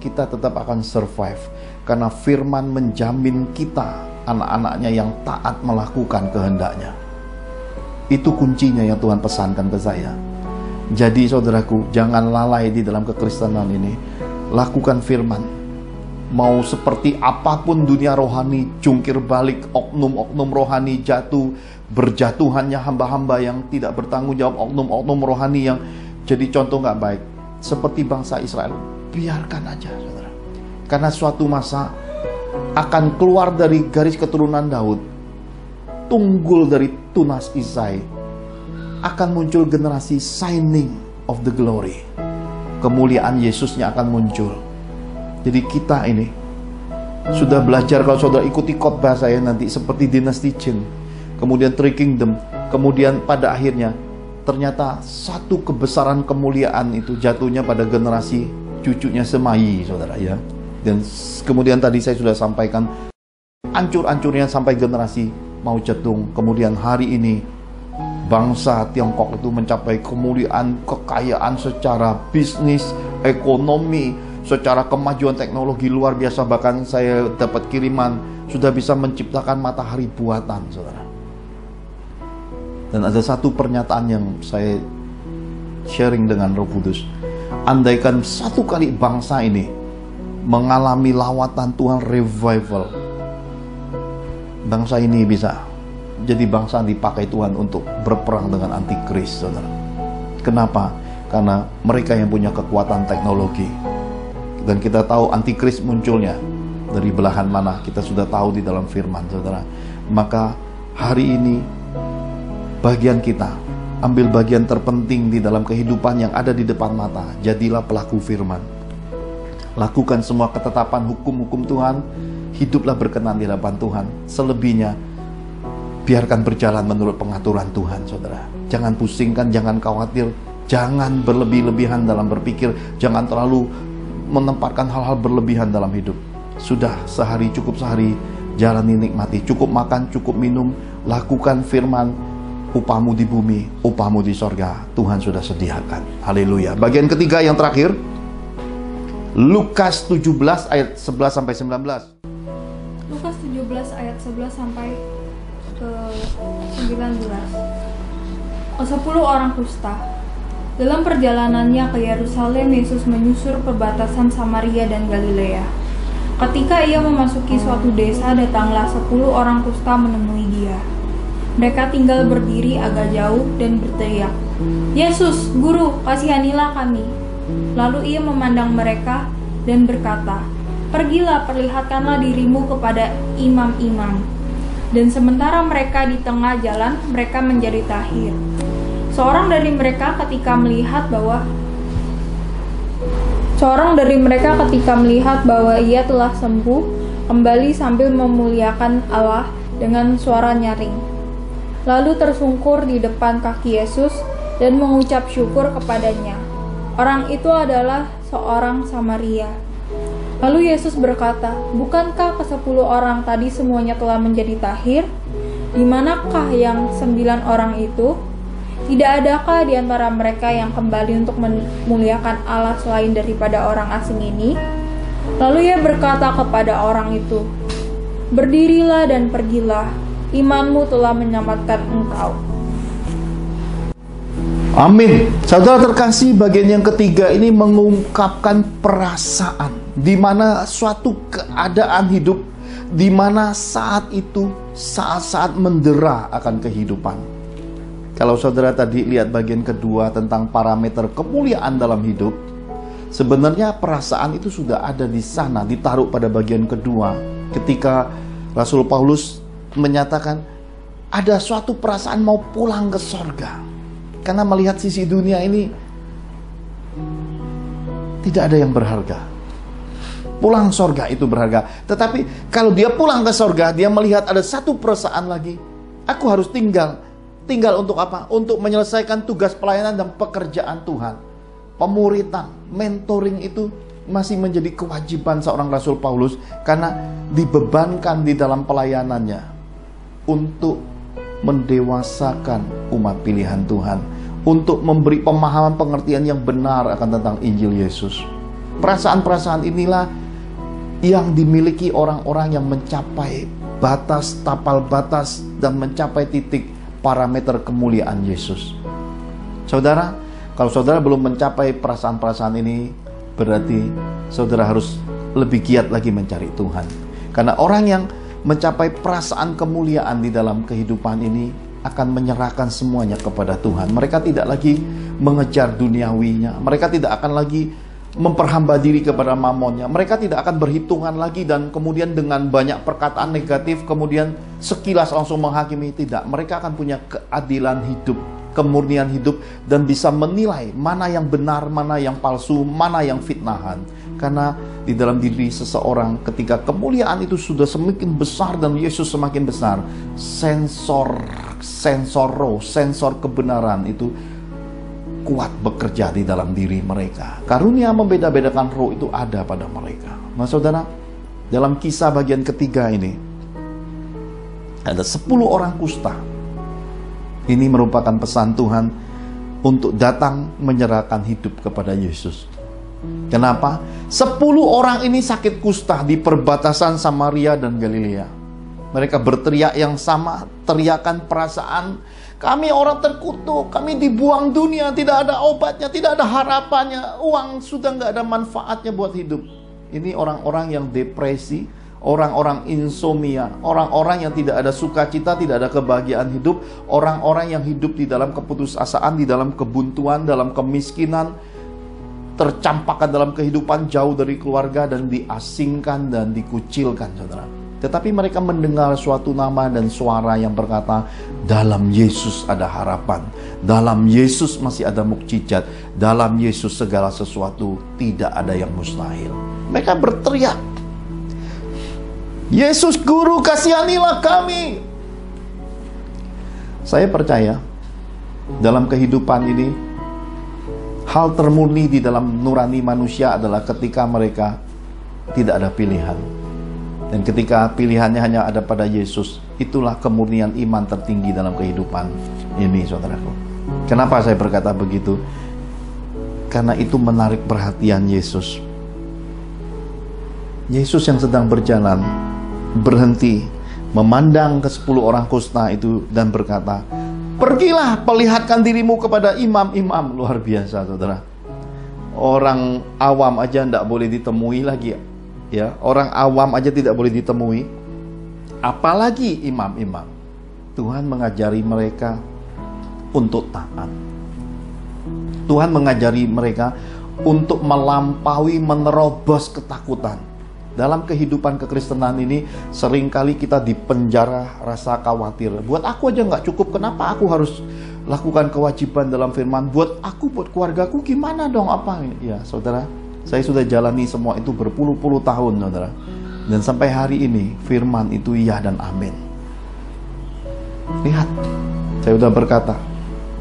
kita tetap akan survive. Karena firman menjamin kita, anak-anaknya yang taat melakukan kehendaknya. Itu kuncinya yang Tuhan pesankan ke saya. Jadi saudaraku, jangan lalai di dalam kekristenan ini. Lakukan firman. Mau seperti apapun dunia rohani jungkir balik, oknum-oknum rohani jatuh, berjatuhannya hamba-hamba yang tidak bertanggung jawab, oknum-oknum rohani yang jadi contoh nggak baik, seperti bangsa Israel, biarkan aja, saudara. Karena suatu masa akan keluar dari garis keturunan Daud, tunggul dari tunas Isai, akan muncul generasi shining of the glory. Kemuliaan Yesusnya akan muncul. Jadi kita ini sudah belajar, kalau saudara ikuti khotbah saya nanti, seperti dinasti Jin, kemudian Three Kingdom, kemudian pada akhirnya ternyata satu kebesaran kemuliaan itu jatuhnya pada generasi cucunya Semayi, saudara, ya. Dan kemudian tadi saya sudah sampaikan hancur-hancurnya sampai generasi Mao Zedong. Kemudian hari ini bangsa Tiongkok itu mencapai kemuliaan, kekayaan secara bisnis, ekonomi, secara kemajuan teknologi luar biasa. Bahkan saya dapat kiriman sudah bisa menciptakan matahari buatan, saudara. Dan ada satu pernyataan yang saya sharing dengan Roh Kudus. Andaikan satu kali bangsa ini mengalami lawatan Tuhan revival, bangsa ini bisa jadi bangsa yang dipakai Tuhan untuk berperang dengan antikris, saudara. Kenapa? Karena mereka yang punya kekuatan teknologi. Dan kita tahu antikris munculnya dari belahan mana, kita sudah tahu di dalam firman, saudara. Maka hari ini bagian kita, ambil bagian terpenting di dalam kehidupan yang ada di depan mata. Jadilah pelaku firman. Lakukan semua ketetapan hukum-hukum Tuhan. Hiduplah berkenan di hadapan Tuhan. Selebihnya biarkan berjalan menurut pengaturan Tuhan, saudara. Jangan pusingkan, jangan khawatir, jangan berlebih-lebihan dalam berpikir, jangan terlalu menempatkan hal-hal berlebihan dalam hidup. Sudah sehari, cukup sehari, jalani nikmati, cukup makan, cukup minum, lakukan firman, upahmu di bumi, upahmu di sorga, Tuhan sudah sediakan. Haleluya. Bagian ketiga yang terakhir, Lukas 17 ayat 11 sampai 19. Lukas 17 ayat 11 sampai ke 19. 10 orang kusta. Dalam perjalanannya ke Yerusalem, Yesus menyusur perbatasan Samaria dan Galilea. Ketika ia memasuki suatu desa, datanglah 10 orang kusta menemui dia. Mereka tinggal berdiri agak jauh dan berteriak, "Yesus, Guru, kasihanilah kami." Lalu ia memandang mereka dan berkata, "Pergilah, perlihatkanlah dirimu kepada imam-imam." Dan sementara mereka di tengah jalan, mereka menjadi tahir. Seorang dari mereka ketika melihat bahwa ia telah sembuh, kembali sambil memuliakan Allah dengan suara nyaring. Lalu tersungkur di depan kaki Yesus dan mengucap syukur kepadanya. Orang itu adalah seorang Samaria. Lalu Yesus berkata, "Bukankah ke-10 orang tadi semuanya telah menjadi tahir? Di manakah yang 9 orang itu? Tidak adakah di antara mereka yang kembali untuk memuliakan Allah selain daripada orang asing ini?" Lalu ia berkata kepada orang itu, "Berdirilah dan pergilah, imanmu telah menyelamatkan engkau." Amin. Saudara terkasih, bagian yang ketiga ini mengungkapkan perasaan, di mana suatu keadaan hidup, di mana saat itu saat-saat mendera akan kehidupan. Kalau saudara tadi lihat bagian kedua tentang parameter kemuliaan dalam hidup, sebenarnya perasaan itu sudah ada di sana, ditaruh pada bagian kedua. Ketika Rasul Paulus menyatakan ada suatu perasaan mau pulang ke sorga, karena melihat sisi dunia ini tidak ada yang berharga. Pulang sorga itu berharga. Tetapi kalau dia pulang ke sorga, dia melihat ada satu perasaan lagi. Aku harus tinggal untuk apa? Untuk menyelesaikan tugas pelayanan dan pekerjaan Tuhan. Pemuritan, mentoring itu masih menjadi kewajiban seorang Rasul Paulus, karena dibebankan di dalam pelayanannya untuk mendewasakan umat pilihan Tuhan, untuk memberi pemahaman pengertian yang benar akan tentang Injil Yesus. Perasaan-perasaan inilah yang dimiliki orang-orang yang mencapai batas, tapal batas, dan mencapai titik parameter kemuliaan Yesus. Saudara, kalau saudara belum mencapai perasaan-perasaan ini, berarti saudara harus lebih giat lagi mencari Tuhan. Karena orang yang mencapai perasaan kemuliaan di dalam kehidupan ini akan menyerahkan semuanya kepada Tuhan. Mereka tidak lagi mengejar duniawinya. Mereka tidak akan lagi memperhamba diri kepada mamonnya. Mereka tidak akan berhitungan lagi dan kemudian dengan banyak perkataan negatif kemudian sekilas langsung menghakimi. Tidak, mereka akan punya keadilan hidup, kemurnian hidup, dan bisa menilai mana yang benar, mana yang palsu, mana yang fitnahan. Karena di dalam diri seseorang ketika kemuliaan itu sudah semakin besar dan Yesus semakin besar, sensor kebenaran itu kuat bekerja di dalam diri mereka. Karunia membeda-bedakan roh itu ada pada mereka. Nah saudara, dalam kisah bagian ketiga ini ada 10 orang kusta. Ini merupakan pesan Tuhan untuk datang menyerahkan hidup kepada Yesus. Kenapa? 10 orang ini sakit kusta di perbatasan Samaria dan Galilea. Mereka berteriak yang sama, teriakan perasaan, "Kami orang terkutuk, kami dibuang dunia, tidak ada obatnya, tidak ada harapannya, uang sudah nggak ada manfaatnya buat hidup." Ini orang-orang yang depresi, orang-orang insomnia, orang-orang yang tidak ada sukacita, tidak ada kebahagiaan hidup, orang-orang yang hidup di dalam keputusasaan, di dalam kebuntuan, dalam kemiskinan, tercampakkan dalam kehidupan, jauh dari keluarga, dan diasingkan dan dikucilkan, saudara. Tetapi mereka mendengar suatu nama dan suara yang berkata, dalam Yesus ada harapan, dalam Yesus masih ada mukjizat, dalam Yesus segala sesuatu tidak ada yang mustahil. Mereka berteriak, "Yesus Guru, kasihanilah kami." Saya percaya dalam kehidupan ini, hal termurni di dalam nurani manusia adalah ketika mereka tidak ada pilihan. Dan ketika pilihannya hanya ada pada Yesus, itulah kemurnian iman tertinggi dalam kehidupan ini, saudaraku. Kenapa saya berkata begitu? Karena itu menarik perhatian Yesus. Yesus yang sedang berjalan berhenti, memandang ke 10 orang kusta itu dan berkata, "Pergilah, perlihatkan dirimu kepada imam-imam." Luar biasa, saudara. Orang awam aja tidak boleh ditemui lagi, ya. Orang awam aja tidak boleh ditemui, apalagi imam-imam. Tuhan mengajari mereka untuk taat. Tuhan mengajari mereka untuk melampaui, menerobos ketakutan. Dalam kehidupan kekristenan ini seringkali kita dipenjara rasa khawatir. Buat aku aja nggak cukup, kenapa aku harus lakukan kewajiban dalam firman? Buat aku, buat keluargaku gimana dong? Apa? Ya saudara, saya sudah jalani semua itu berpuluh-puluh tahun, saudara. Dan sampai hari ini firman itu iya dan amin. Lihat, saya sudah berkata,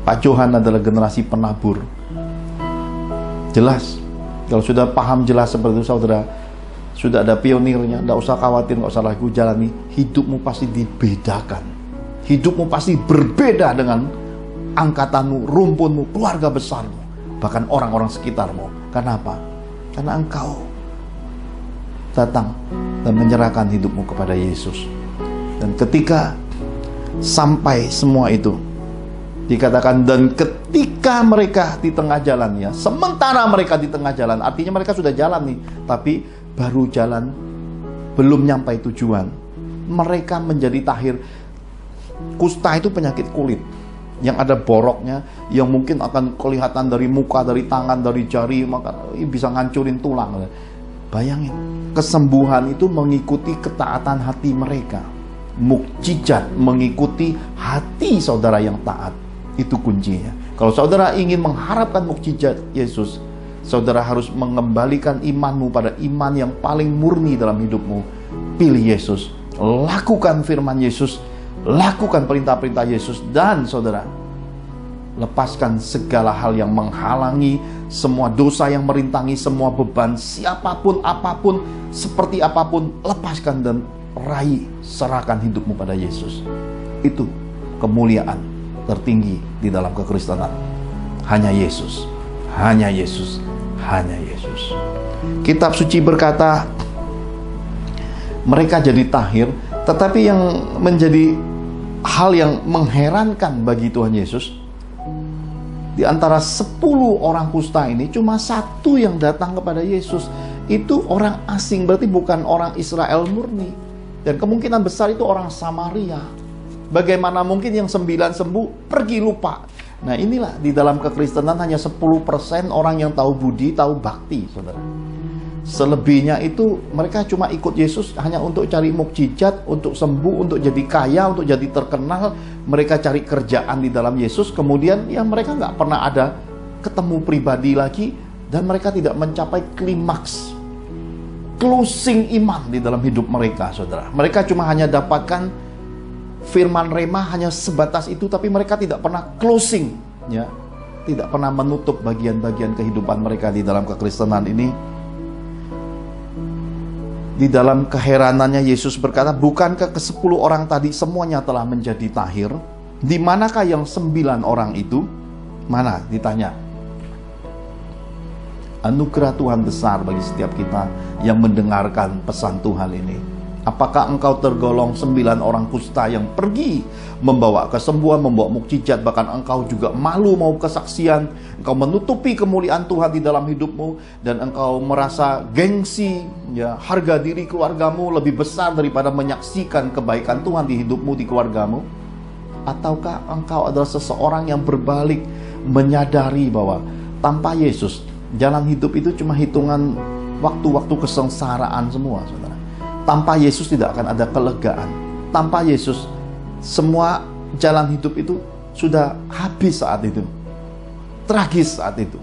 Pak Johan adalah generasi penabur. Jelas, kalau sudah paham jelas seperti itu, saudara, sudah ada pionirnya, tidak usah khawatir, tidak usah ragu, jalani. Hidupmu pasti dibedakan. Hidupmu pasti berbeda dengan angkatanmu, rumpunmu, keluarga besarmu, bahkan orang-orang sekitarmu. Kenapa? Karena engkau datang dan menyerahkan hidupmu kepada Yesus. Dan ketika sampai semua itu, dikatakan, dan ketika mereka di tengah jalannya, sementara mereka di tengah jalan, artinya mereka sudah jalan nih, tapi baru jalan, belum nyampai tujuan, mereka menjadi tahir. Kusta itu penyakit kulit yang ada boroknya, yang mungkin akan kelihatan dari muka, dari tangan, dari jari, maka bisa ngancurin tulang. Bayangin, kesembuhan itu mengikuti ketaatan hati mereka. Mukjizat mengikuti hati saudara yang taat. Itu kuncinya. Kalau saudara ingin mengharapkan mukjizat Yesus, saudara harus mengembalikan imanmu pada iman yang paling murni dalam hidupmu. Pilih Yesus, lakukan firman Yesus, lakukan perintah-perintah Yesus, dan saudara, lepaskan segala hal yang menghalangi, semua dosa yang merintangi, semua beban, siapapun, apapun, seperti apapun, lepaskan dan raih, serahkan hidupmu pada Yesus. Itu kemuliaan tertinggi di dalam kekristenan. Hanya Yesus, hanya Yesus, hanya Yesus. Kitab suci berkata, mereka jadi tahir, tetapi yang menjadi hal yang mengherankan bagi Tuhan Yesus, di antara 10 orang kusta ini cuma 1 yang datang kepada Yesus. Itu orang asing, berarti bukan orang Israel murni. Dan kemungkinan besar itu orang Samaria. Bagaimana mungkin yang 9 sembuh pergi lupa? Nah inilah, di dalam kekristenan hanya 10% orang yang tahu budi, tahu bakti, saudara. Selebihnya itu mereka cuma ikut Yesus hanya untuk cari mukjizat, untuk sembuh, untuk jadi kaya, untuk jadi terkenal. Mereka cari kerjaan di dalam Yesus, kemudian ya mereka nggak pernah ada ketemu pribadi lagi, dan mereka tidak mencapai klimaks, closing iman di dalam hidup mereka, saudara. Mereka cuma hanya dapatkan firman rema hanya sebatas itu, tapi mereka tidak pernah closing, ya, tidak pernah menutup bagian-bagian kehidupan mereka di dalam kekristenan ini. Di dalam keheranannya Yesus berkata, bukankah ke-10 orang tadi semuanya telah menjadi tahir? Di manakah yang 9 orang itu? Mana? Ditanya. Anugerah Tuhan besar bagi setiap kita yang mendengarkan pesan Tuhan ini. Apakah engkau tergolong 9 orang kusta yang pergi membawa kesembuhan, membawa mukjizat, bahkan engkau juga malu mau kesaksian, engkau menutupi kemuliaan Tuhan di dalam hidupmu, dan engkau merasa gengsi, ya, harga diri keluargamu lebih besar daripada menyaksikan kebaikan Tuhan di hidupmu, di keluargamu? Ataukah engkau adalah seseorang yang berbalik, menyadari bahwa tanpa Yesus, jalan hidup itu cuma hitungan waktu-waktu kesengsaraan semua, saudara. Tanpa Yesus tidak akan ada kelegaan. Tanpa Yesus, semua jalan hidup itu sudah habis saat itu. Tragis saat itu.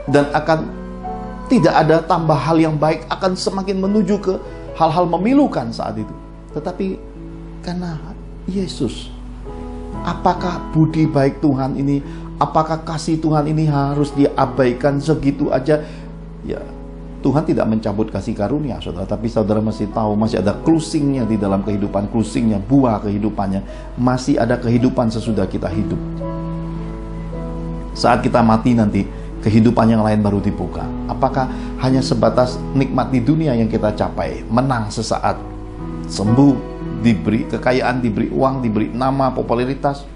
Dan akan tidak ada tambah hal yang baik, akan semakin menuju ke hal-hal memilukan saat itu. Tetapi karena Yesus, apakah budi baik Tuhan ini, apakah kasih Tuhan ini harus diabaikan segitu aja? Ya, Tuhan tidak mencabut kasih karunia, saudara. Tapi saudara masih tahu, masih ada closingnya di dalam kehidupan, closingnya, buah kehidupannya. Masih ada kehidupan sesudah kita hidup. Saat kita mati nanti, kehidupan yang lain baru dibuka. Apakah hanya sebatas nikmat di dunia yang kita capai? Menang sesaat, sembuh, diberi kekayaan, diberi uang, diberi nama, popularitas,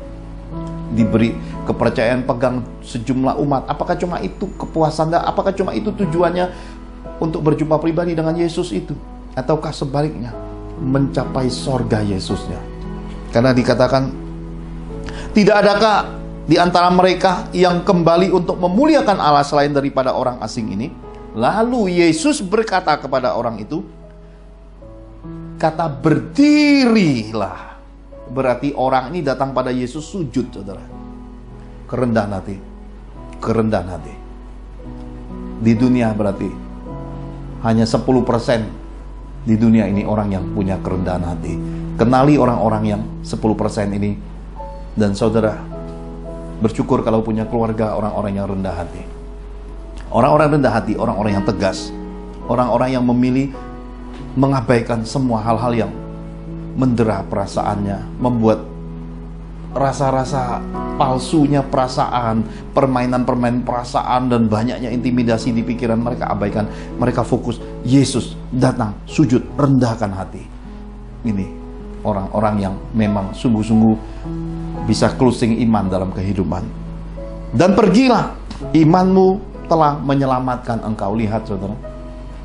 diberi kepercayaan, pegang sejumlah umat. Apakah cuma itu kepuasan? Apakah cuma itu tujuannya untuk berjumpa pribadi dengan Yesus itu? Ataukah sebaliknya, mencapai sorga Yesusnya? Karena dikatakan, tidak adakah di antara mereka yang kembali untuk memuliakan Allah selain daripada orang asing ini? Lalu Yesus berkata kepada orang itu, kata berdirilah. Berarti orang ini datang pada Yesus sujud, saudara. Kerendahan hati. Kerendahan hati. Di dunia berarti hanya 10% di dunia ini orang yang punya kerendahan hati. Kenali orang-orang yang 10% ini. Dan saudara, bersyukur kalau punya keluarga orang-orang yang rendah hati. Orang-orang rendah hati, orang-orang yang tegas. Orang-orang yang memilih mengabaikan semua hal-hal yang mendera perasaannya, membuat rasa-rasa palsunya perasaan, permainan-permainan perasaan, dan banyaknya intimidasi di pikiran mereka abaikan. Mereka fokus, Yesus datang, sujud, rendahkan hati. Ini orang-orang yang memang sungguh-sungguh bisa closing iman dalam kehidupan. Dan pergilah, imanmu telah menyelamatkan engkau. Lihat saudara,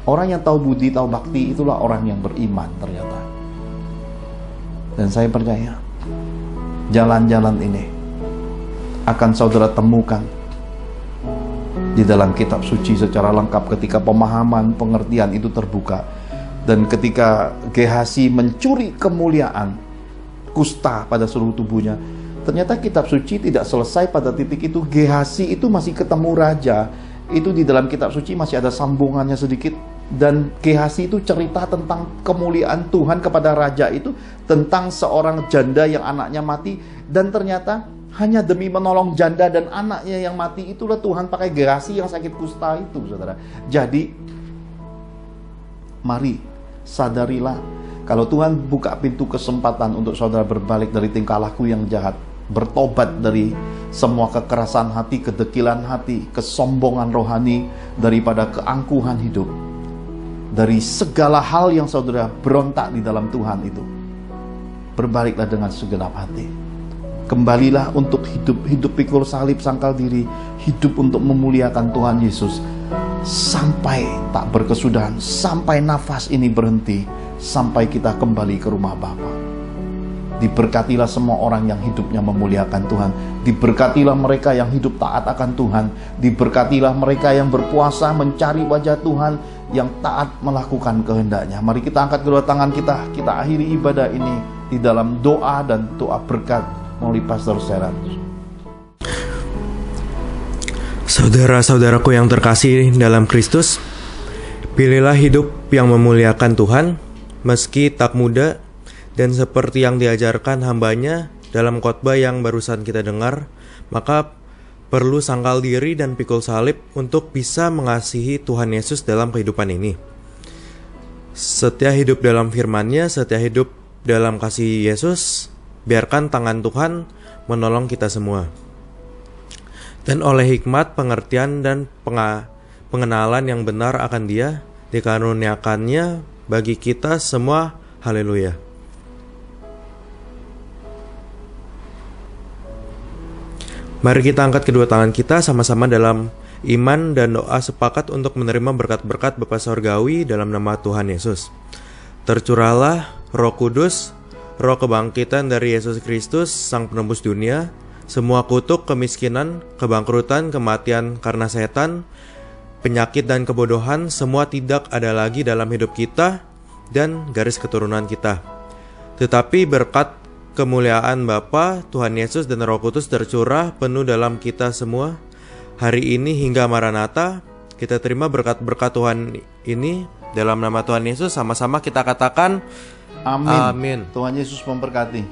orang yang tahu budi, tahu bakti, itulah orang yang beriman ternyata. Dan saya percaya jalan-jalan ini akan saudara temukan di dalam kitab suci secara lengkap ketika pemahaman, pengertian itu terbuka. Dan ketika Gehazi mencuri kemuliaan kusta pada seluruh tubuhnya, ternyata kitab suci tidak selesai pada titik itu. Gehazi itu masih ketemu raja. Itu di dalam kitab suci masih ada sambungannya sedikit. Dan Gehazi itu cerita tentang kemuliaan Tuhan kepada raja itu, tentang seorang janda yang anaknya mati. Dan ternyata hanya demi menolong janda dan anaknya yang mati, itulah Tuhan pakai Gehazi yang sakit kusta itu, saudara. Jadi mari sadarilah, kalau Tuhan buka pintu kesempatan untuk saudara berbalik dari tingkah laku yang jahat, bertobat dari semua kekerasan hati, kedekilan hati, kesombongan rohani, daripada keangkuhan hidup, dari segala hal yang saudara berontak di dalam Tuhan itu, berbaliklah dengan segenap hati. Kembalilah untuk hidup pikul salib, sangkal diri, hidup untuk memuliakan Tuhan Yesus sampai tak berkesudahan, sampai nafas ini berhenti, sampai kita kembali ke rumah Bapa. Diberkatilah semua orang yang hidupnya memuliakan Tuhan. Diberkatilah mereka yang hidup taat akan Tuhan. Diberkatilah mereka yang berpuasa mencari wajah Tuhan, yang taat melakukan kehendaknya. Mari kita angkat kedua tangan kita. Kita akhiri ibadah ini di dalam doa dan doa berkat melalui Pastor Serat. Saudara-saudaraku yang terkasih dalam Kristus, pilihlah hidup yang memuliakan Tuhan, meski tak mudah. Dan seperti yang diajarkan hambanya dalam khotbah yang barusan kita dengar, maka perlu sangkal diri dan pikul salib untuk bisa mengasihi Tuhan Yesus dalam kehidupan ini. Setia hidup dalam firman-Nya, setia hidup dalam kasih Yesus, biarkan tangan Tuhan menolong kita semua. Dan oleh hikmat, pengertian, dan pengenalan yang benar akan Dia, dikaruniakannya bagi kita semua. Haleluya. Mari kita angkat kedua tangan kita sama-sama dalam iman dan doa sepakat untuk menerima berkat-berkat Bapa Sorgawi dalam nama Tuhan Yesus. Tercurahlah Roh Kudus, Roh kebangkitan dari Yesus Kristus, Sang Penebus dunia. Semua kutuk, kemiskinan, kebangkrutan, kematian karena setan, penyakit dan kebodohan, semua tidak ada lagi dalam hidup kita dan garis keturunan kita. Tetapi berkat kemuliaan Bapa, Tuhan Yesus dan Roh Kudus tercurah penuh dalam kita semua. Hari ini hingga Maranatha, kita terima berkat-berkat Tuhan ini dalam nama Tuhan Yesus. Sama-sama kita katakan, Amin. Amin. Tuhan Yesus memberkati.